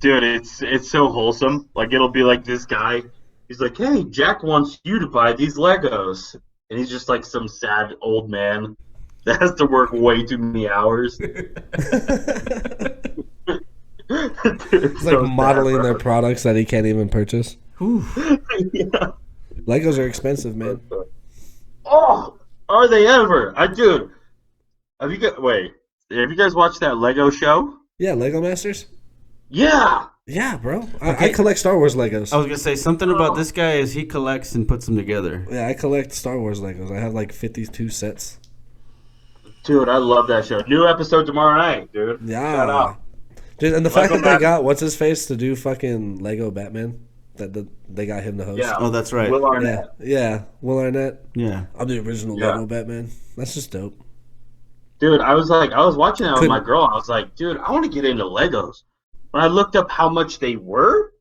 Dude, it's so wholesome. Like, it'll be like this guy. He's like, hey, Jack wants you to buy these Legos. And he's just like some sad old man that has to work way too many hours. Dude, It's like modeling their products that he can't even purchase. Yeah. Legos are expensive, man. Oh, are they ever? Dude, have you guys watched that Lego show? Yeah, Lego Masters? Yeah. Yeah, bro. I collect Star Wars Legos. I was going to say, something about this guy is he collects and puts them together. Yeah, I collect Star Wars Legos. I have like 52 sets. Dude, I love that show. New episode tomorrow night, dude. Yeah. Shout out. Dude, and the fact that they got what's-his-face to do fucking Lego Batman, they got him to host. Yeah. Oh, that's right. Will Arnett. Yeah, Will Arnett. Yeah. I'm the original Lego Batman. That's just dope. Dude, I was watching that with my girl. I was like, dude, I want to get into Legos. When I looked up how much they were,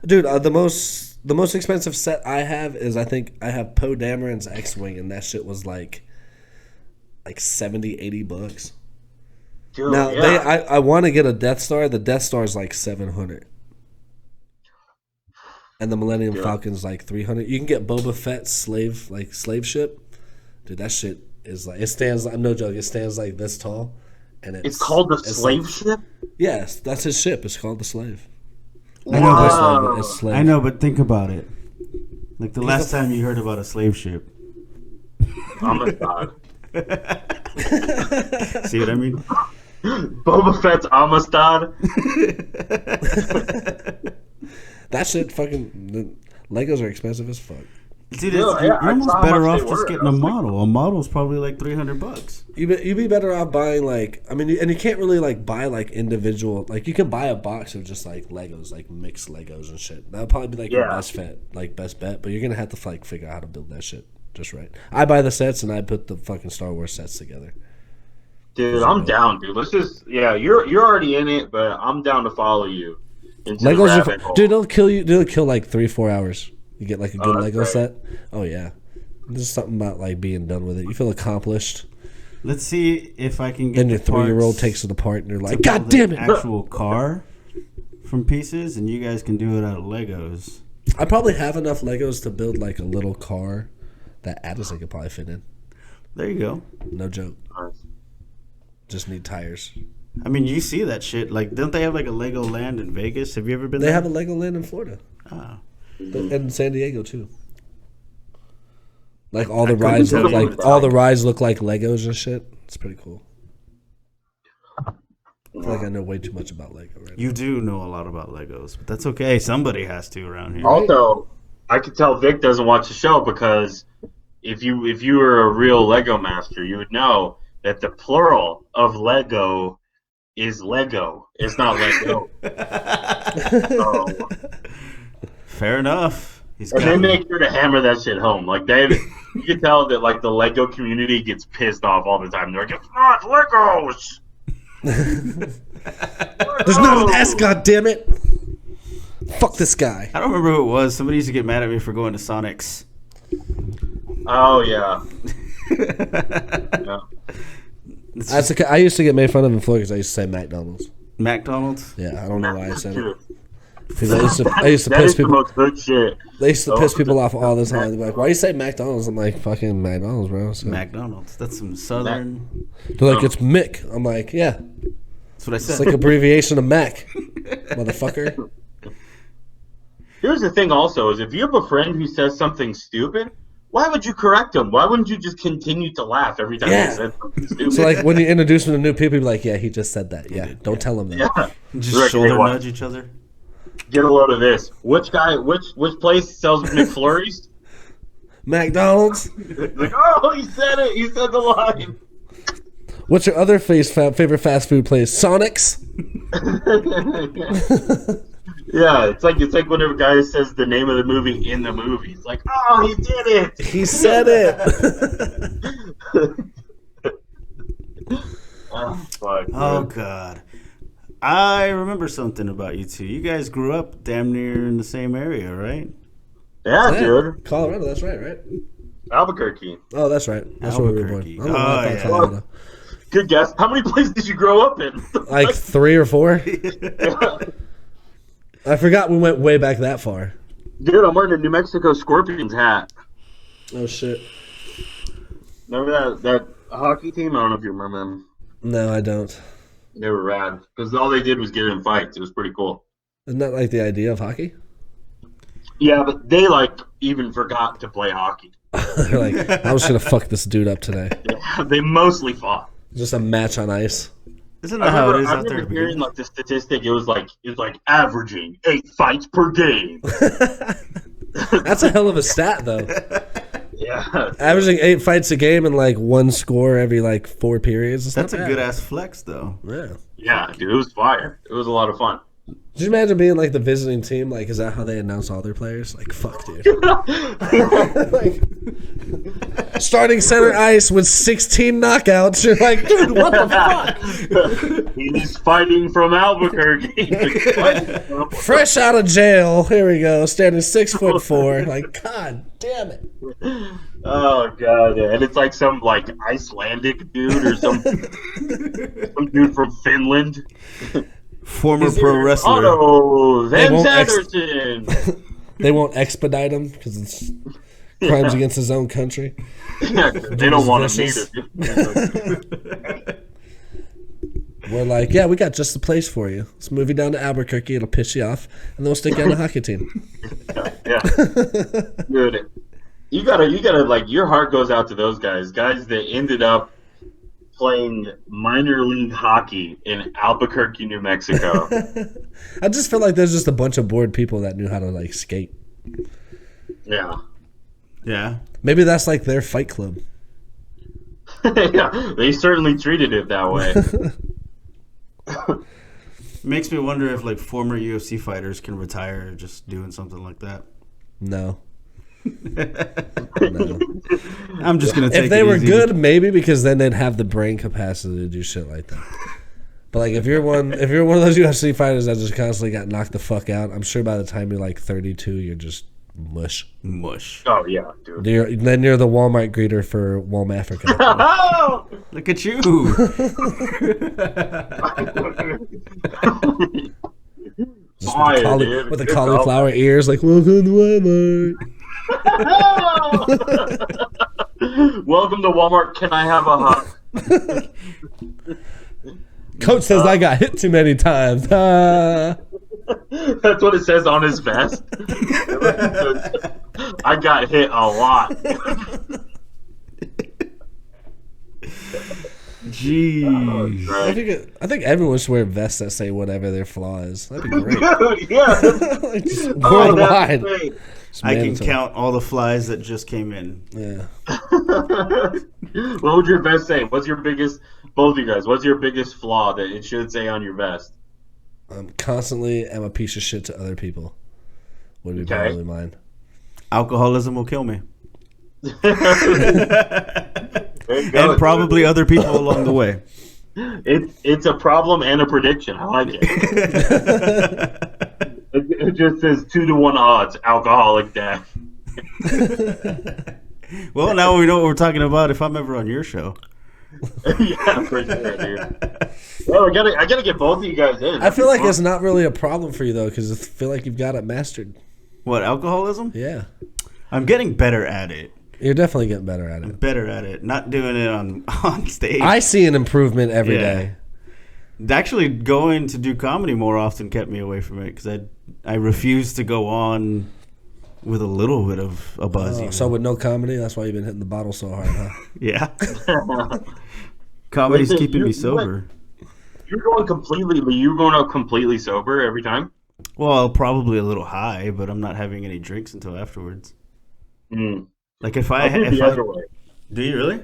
dude, the most expensive set I have is I think I have Poe Dameron's X-wing, and that shit was like $70-$80. dude, Now yeah. I want to get a Death Star. The Death Star is like $700, and the Millennium Falcon's like $300. You can get Boba Fett's slave ship. Dude, that shit is like, it stands. I'm no joke. It stands like this tall, and it's called the slave ship. Yes, that's his ship. It's called the Slave. I know, Wow. It's slave. I know, but think about it. Like the last time you heard about a slave ship. Oh my god. See what I mean? Boba Fett's Amistad. That shit fucking... Legos are expensive as fuck. Dude, Yeah, you're I almost saw how better much off they just were. getting a model. A model's probably like $300. You'd be better off buying like... I mean, and you can't really like buy like individual... Like you can buy a box of just like Legos, like mixed Legos and shit. That'll probably be like your best bet. But you're going to have to like figure out how to build that shit just right. I buy the sets and I put the fucking Star Wars sets together. Dude, I'm down, dude. Let's just... Yeah, you're already in it, but I'm down to follow you. Into the Legos rabbit hole. dude, they'll kill you. They'll kill like 3-4 hours. You get like a good that's Lego great. set. Oh yeah, there's something about like being done with it. You feel accomplished. Let's see if I can get Then your the parts 3-year-old takes it apart and you're to like, build God damn an it! actual car from pieces, and you guys can do it out of Legos. I probably have enough Legos to build like a little car that Addison could probably fit in. There you go. No joke. Just need tires. I mean, you see that shit. Like, don't they have like a Lego land in Vegas? Have you ever been They there? have a Legoland in Florida Oh. and San Diego too. Like all the couldn't rides tell look you like what it's all the rides look like Legos and shit. It's pretty cool. I feel like I know way too much about Lego right now. You do know a lot about Legos, but that's okay. Somebody has to around here. Also, I could tell Vic doesn't watch the show because if you were a real Lego master, you would know that the plural of Lego is Lego. It's not Lego. So, Fair enough. He's and got they me. make sure to hammer that shit home. Like you can tell that like the Lego community gets pissed off all the time. They're like, it's not Legos. There's not an S, goddammit! Fuck this guy. I don't remember who it was. Somebody used to get mad at me for going to Sonic's. Oh yeah. Yeah. That's okay. I used to get made fun of in Florida because I used to say McDonald's. McDonald's? Yeah, I don't know why I said it. Dude, Because I used to that piss is the people. most hood shit. They used to piss people off all the time. They're like, "Why you say McDonald's?" I'm like, "Fucking McDonald's, bro." So McDonald's. That's some southern. they're like, "It's Mick." I'm like, "Yeah." That's what I said. It's like abbreviation of Mac, motherfucker. Here's the thing also, is if you have a friend who says something stupid, why would you correct them? Why wouldn't you just continue to laugh every time he said something stupid? So, like, when you introduce them to new people, you're like, yeah, he just said that. Yeah, don't tell him that. Yeah. Just shoulder nudge each other. Get a load of this. Which place sells McFlurries? McDonald's. Like, oh, he said it. He said the line. What's your other favorite fast food place? Sonic's. Yeah, it's like whenever a guy says the name of the movie in the movie. It's like, oh, he did it. He said it. Oh, fuck, oh God. I remember something about you two. You guys grew up damn near in the same area, right? Yeah, dude. Colorado, that's right? Albuquerque. Oh, that's right. That's where we were born. Oh, yeah. Colorado. Good guess. How many places did you grow up in? Like 3 or 4? I forgot we went way back that far. Dude, I'm wearing a New Mexico Scorpions hat. Oh, shit. Remember that hockey team? I don't know if you remember them. No, I don't. They were rad. Because all they did was get in fights. It was pretty cool. Isn't that like the idea of hockey? Yeah, but they, even forgot to play hockey. They're like, I was going to fuck this dude up today. Yeah, they mostly fought. Just a match on ice. Isn't that how it is I out there? remember hearing the statistic. It was like averaging 8 fights per game. That's a hell of a stat, though. Yeah, Averaging 8 fights a game and 1 score every 4 periods. That's a good ass flex, though. Yeah. Yeah, dude, it was fire. It was a lot of fun. Did you imagine being the visiting team? Is that how they announce all their players? Fuck, dude. Starting center ice with 16 knockouts. You're like, dude, what the fuck? He's fighting from Albuquerque. Fresh out of jail. Here we go. Standing 6'4". God damn it. Oh god, yeah. And it's some Icelandic dude or some dude from Finland. Former pro wrestler. Otto Van Sanderson. They won't expedite him because it's crimes against his own country. Yeah, they don't want him either. We're like, yeah, we got just the place for you. Let's move you down to Albuquerque. It'll piss you off, and they'll stick you on the hockey team. Yeah, dude, you gotta, your heart goes out to those guys that ended up playing minor league hockey in Albuquerque, New Mexico. I just feel like there's just a bunch of bored people that knew how to skate. Yeah. Yeah. Maybe that's their fight club. Yeah, they certainly treated it that way. Makes me wonder if former UFC fighters can retire just doing something like that. No. No. I'm just gonna take if they it were easy. good, maybe, because then they'd have the brain capacity to do shit like that. But if you're one of those UFC fighters that just constantly got knocked the fuck out, I'm sure by the time you're 32, you're just mush. Oh yeah, dude. Then you're the Wal-Mart greeter for Walm Africa. Look at you. With the cauliflower ears, welcome to Walmart. Welcome to Walmart. Can I have a hug? Coach says I got hit too many times. That's what it says on his vest. I got hit a lot. Jeez. I think everyone should wear vests that say whatever their flaw is. That'd be great. Dude, yeah. Worldwide. I can count all the flies that just came in. Yeah. What would your vest say? Both of you guys, what's your biggest flaw that it should say on your vest? Constantly am a piece of shit to other people. Would be probably mine. Alcoholism will kill me. And probably other people along the way. It's a problem and a prediction. I like it. It just says 2-to-1 odds, alcoholic death. Well, now we know what we're talking about if I'm ever on your show. Yeah, for sure, dude. Well, I gotta get both of you guys in. I feel like it's not really a problem for you, though, because I feel like you've got it mastered. What, alcoholism? Yeah. I'm getting better at it. You're definitely getting better at it. I'm better at it. Not doing it on stage. I see an improvement every day. Actually, going to do comedy more often kept me away from it because I refused to go on with a little bit of a buzz. So with no comedy, that's why you've been hitting the bottle so hard, huh? Yeah. Comedy's keeping me sober. You're going out completely sober every time? Well, probably a little high, but I'm not having any drinks until afterwards. Like if I do you really?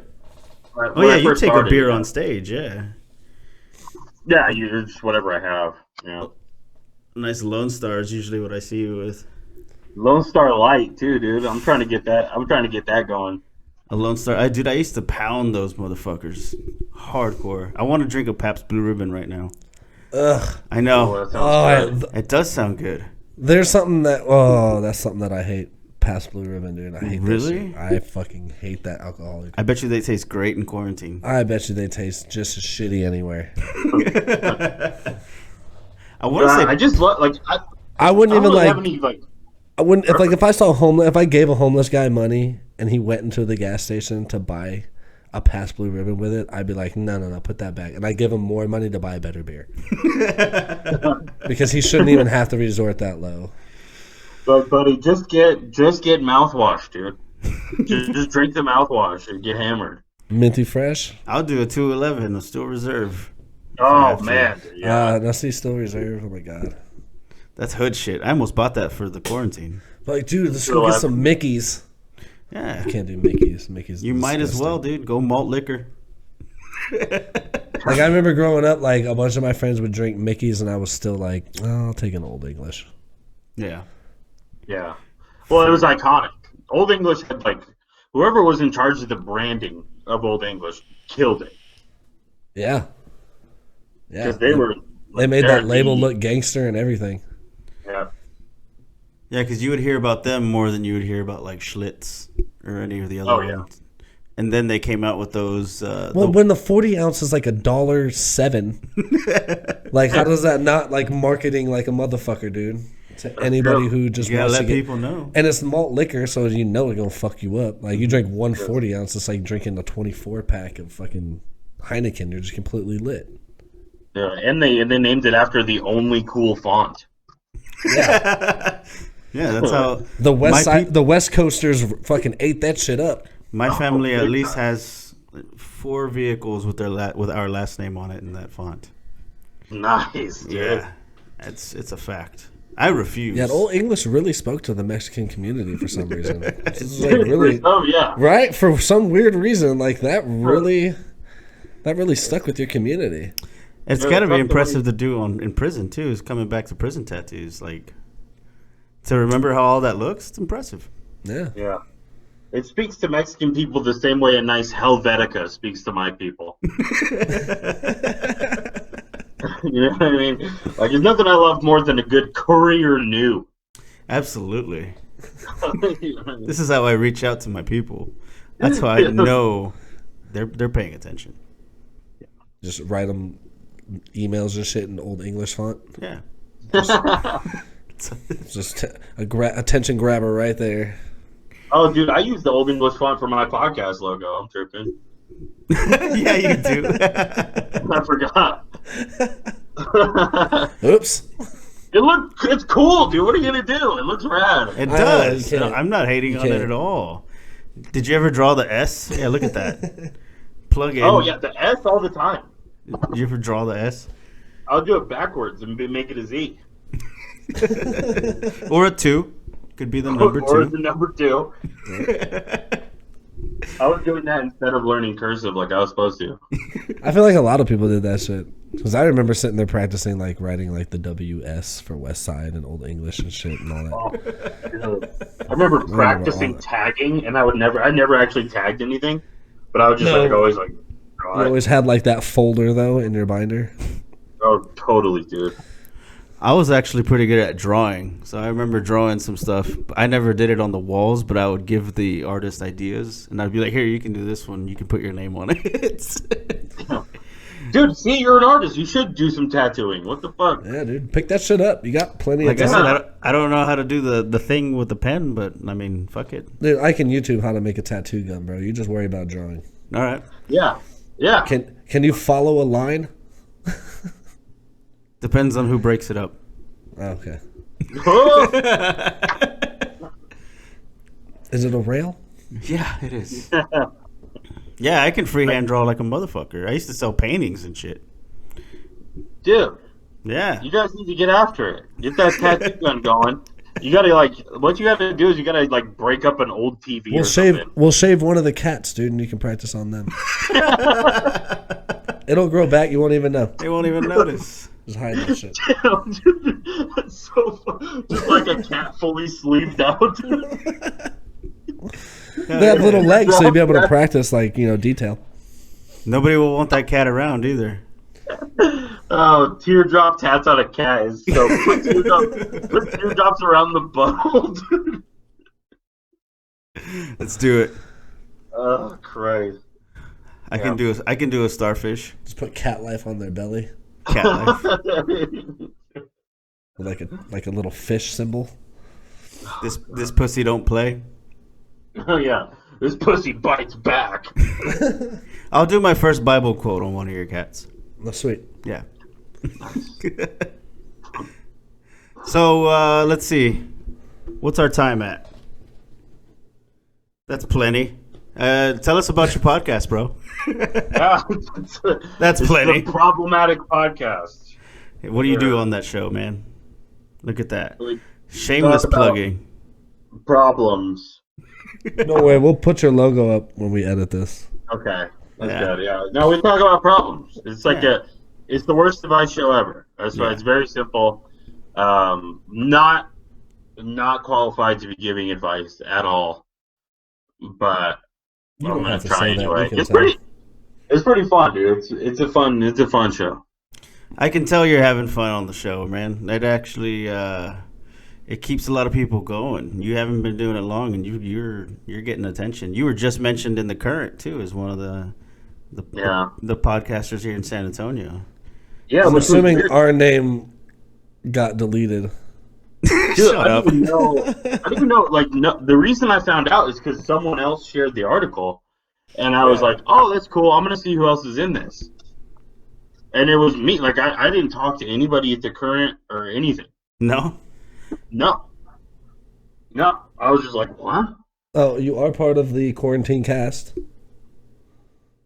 You take a beer on stage, yeah. Yeah, it's whatever I have. Yeah. Nice Lone Star is usually what I see you with. Lone Star Light too, dude. I'm trying to get that going. A Lone Star, I used to pound those motherfuckers, hardcore. I want to drink a Pabst Blue Ribbon right now. Ugh, I know. It does sound good. There's something that's something that I hate. Pabst Blue Ribbon, dude. I hate that shit. I fucking hate that alcoholic. I bet you they taste great in quarantine. I bet you they taste just as shitty anywhere. I want to say I just I wouldn't even I wouldn't if I saw if I gave a homeless guy money and he went into the gas station to buy a Pabst Blue Ribbon with it, I'd be like, no, put that back, and I give him more money to buy a better beer because he shouldn't even have to resort that low. But buddy, just get mouthwash, dude. just drink the mouthwash and get hammered. Minty fresh. I'll do a 211, a Still Reserve. Oh man, yeah. Now see Still Reserve. Oh my god, that's hood shit. I almost bought that for the quarantine. But like, dude, let's go get some Mickeys. Yeah, I can't do Mickeys. Mickeys. You might as well, dude. Go malt liquor. Like I remember growing up, like a bunch of my friends would drink Mickeys, and I was still like, I'll take an Old English. Yeah. Yeah. Well, it was iconic. Old English had whoever was in charge of the branding of Old English killed it. Yeah. Yeah. Because they made that label look gangster and everything. Yeah. Yeah, because you would hear about them more than you would hear about like Schlitz or any of the other ones. Yeah. And then they came out with those. When the 40 ounce is like $1.07, like how does that not like marketing like a motherfucker, dude? To anybody who just wants to let people know. And it's malt liquor, so it's gonna fuck you up. Like you drink 140 ounce, it's like drinking a 24 pack of fucking Heineken. You're just completely lit. Yeah, and they named it after the only cool font. Yeah, yeah, that's how the West Coasters fucking ate that shit up. My family at least has 4 vehicles with our last name on it in that font. Nice, dude. Yeah, it's a fact. I refuse. Yeah, Old English really spoke to the Mexican community for some reason. Really, right? For some weird reason, like that really stuck with your community. It's got to be impressive to do in prison too. Is coming back to prison tattoos, like to remember how all that looks. It's impressive. Yeah. Yeah. It speaks to Mexican people the same way a nice Helvetica speaks to my people. You know what I mean? Like, there's nothing I love more than a good Courier New. Absolutely. This is how I reach out to my people. That's how I know they're paying attention. Just write them emails and shit in Old English font. Yeah. Just attention grabber right there. Oh, dude, I use the Old English font for my podcast logo. I'm tripping. Yeah, you do. I forgot. Oops. It's cool, dude. What are you gonna do? It looks rad. It does. I'm not hating on it at all. Did you ever draw the S? Yeah, look at that. Plug in. Oh yeah, the S all the time. Did you ever draw the S? I'll do it backwards and make it a Z. Or a 2. Could be the number 2. Or the number 2. I was doing that instead of learning cursive like I was supposed to. I feel like a lot of people did that shit. Because I remember sitting there practicing, like, writing, like, the WS for West Side and Old English and shit and all that. I remember practicing tagging, and I never actually tagged anything. But I would just, always, like, draw You always had, like, that folder, though, in your binder? Oh, totally, dude. I was actually pretty good at drawing, so I remember drawing some stuff. I never did it on the walls, but I would give the artist ideas, and I'd be like, here, you can do this one. You can put your name on it. Dude, see, you're an artist. You should do some tattooing. What the fuck? Yeah, dude. Pick that shit up. You got plenty of time. Like I said, I don't know how to do the thing with the pen, but, I mean, fuck it. Dude, I can YouTube how to make a tattoo gun, bro. You just worry about drawing. All right. Yeah. Yeah. Can you follow a line? Depends on who breaks it up. Okay. Is it a rail? Yeah, it is. Yeah, I can freehand draw like a motherfucker. I used to sell paintings and shit. Dude, Yeah. you guys need to get after it. Get that tattoo gun going. You gotta what you gotta do is you gotta break up an old TV. We'll shave one of the cats, dude, and you can practice on them. It'll grow back. You won't even know. They won't even notice. Just hide that shit. That's so fun. Just like a cat fully sleeved out. They have little legs, so you'll be able to practice, detail. Nobody will want that cat around either. Oh, teardrop tats on a cat is so. Put teardrops around the butthole, dude. Let's do it. Oh, Christ. I can do a starfish. Just put cat life on their belly. Cat life. With like a little fish symbol. This pussy don't play. Oh yeah, this pussy bites back. I'll do my first Bible quote on one of your cats. Oh, sweet. Yeah. So let's see. What's our time at? That's plenty. Tell us about your podcast, bro. That's plenty. It's a problematic podcast. What do you do on that show, man? Look at that. Shameless plugging. Problems. No way. We'll put your logo up when we edit this. Okay. That's good. Yeah. No, we talk about problems. It's like it's the worst advice show ever. That's why it's very simple. Not qualified to be giving advice at all. But You I'm don't gonna have to try say that. anyway. We can It's tell. It's pretty fun, dude. It's a fun show. I can tell you're having fun on the show, man. It actually it keeps a lot of people going. You haven't been doing it long, and you're getting attention. You were just mentioned in The Current too as one of the podcasters here in San Antonio. Yeah, I'm assuming our name got deleted. Dude, Shut up. I didn't even know. The reason I found out is because someone else shared the article, and I was like, "Oh, that's cool. I'm gonna see who else is in this." And it was me. I didn't talk to anybody at The Current or anything. No? No. I was just like, what? Oh, you are part of the quarantine cast.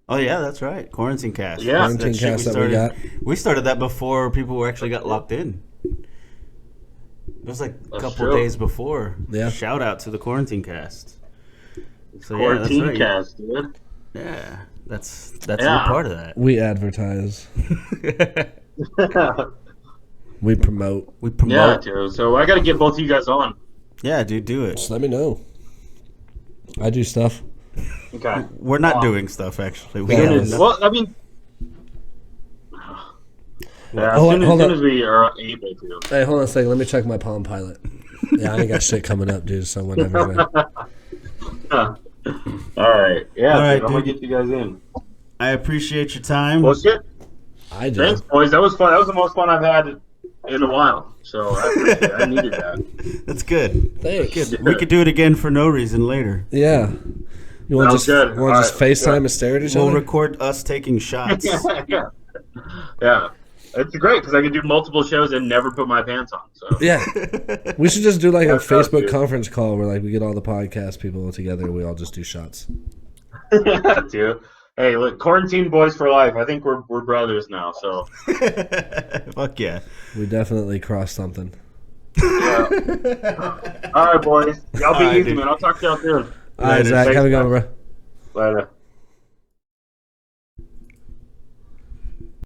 Oh yeah, that's right. Quarantine Cast. Yeah. Quarantine cast that we got. We started that before people actually got locked in. It was like a couple true. days before. Yeah. Shout out to the Quarantine Cast. So Quarantine that's right. cast, dude. Yeah, that's your part of that. We advertise. We promote. We promote. Yeah, dude. So I got to get both of you guys on. Yeah, dude, do it. Just let me know. I do stuff. Okay. We're not doing stuff actually. We Yeah, got enough. Well, I mean, as soon as we are able to. Hey, hold on a second. Let me check my Palm Pilot. Yeah, I ain't got shit coming up, dude. So whatever. All right. Yeah, All right, dude, I'm going to dude. get you guys in. I appreciate your time. Well, shit. I do. Thanks, boys. That was fun. That was the most fun I've had in a while. So I appreciate it. I needed that. That's good. Thanks. Good. We could do it again for no reason later. Yeah. You want to Sounds just good. want All just right, FaceTime yeah. and stare at each We'll other? record us taking shots. Yeah. It's great because I can do multiple shows and never put my pants on. So Yeah. We should just do like a That's us, Facebook dude. conference call where we get all the podcast people together and we all just do shots. dude. Hey, look, quarantine boys for life. I think we're brothers now. So Fuck yeah. We definitely crossed something. yeah. All right, boys. Y'all be All right, easy, dude. man. I'll talk to y'all soon. All right, Zach. Have a good one, bro. Later.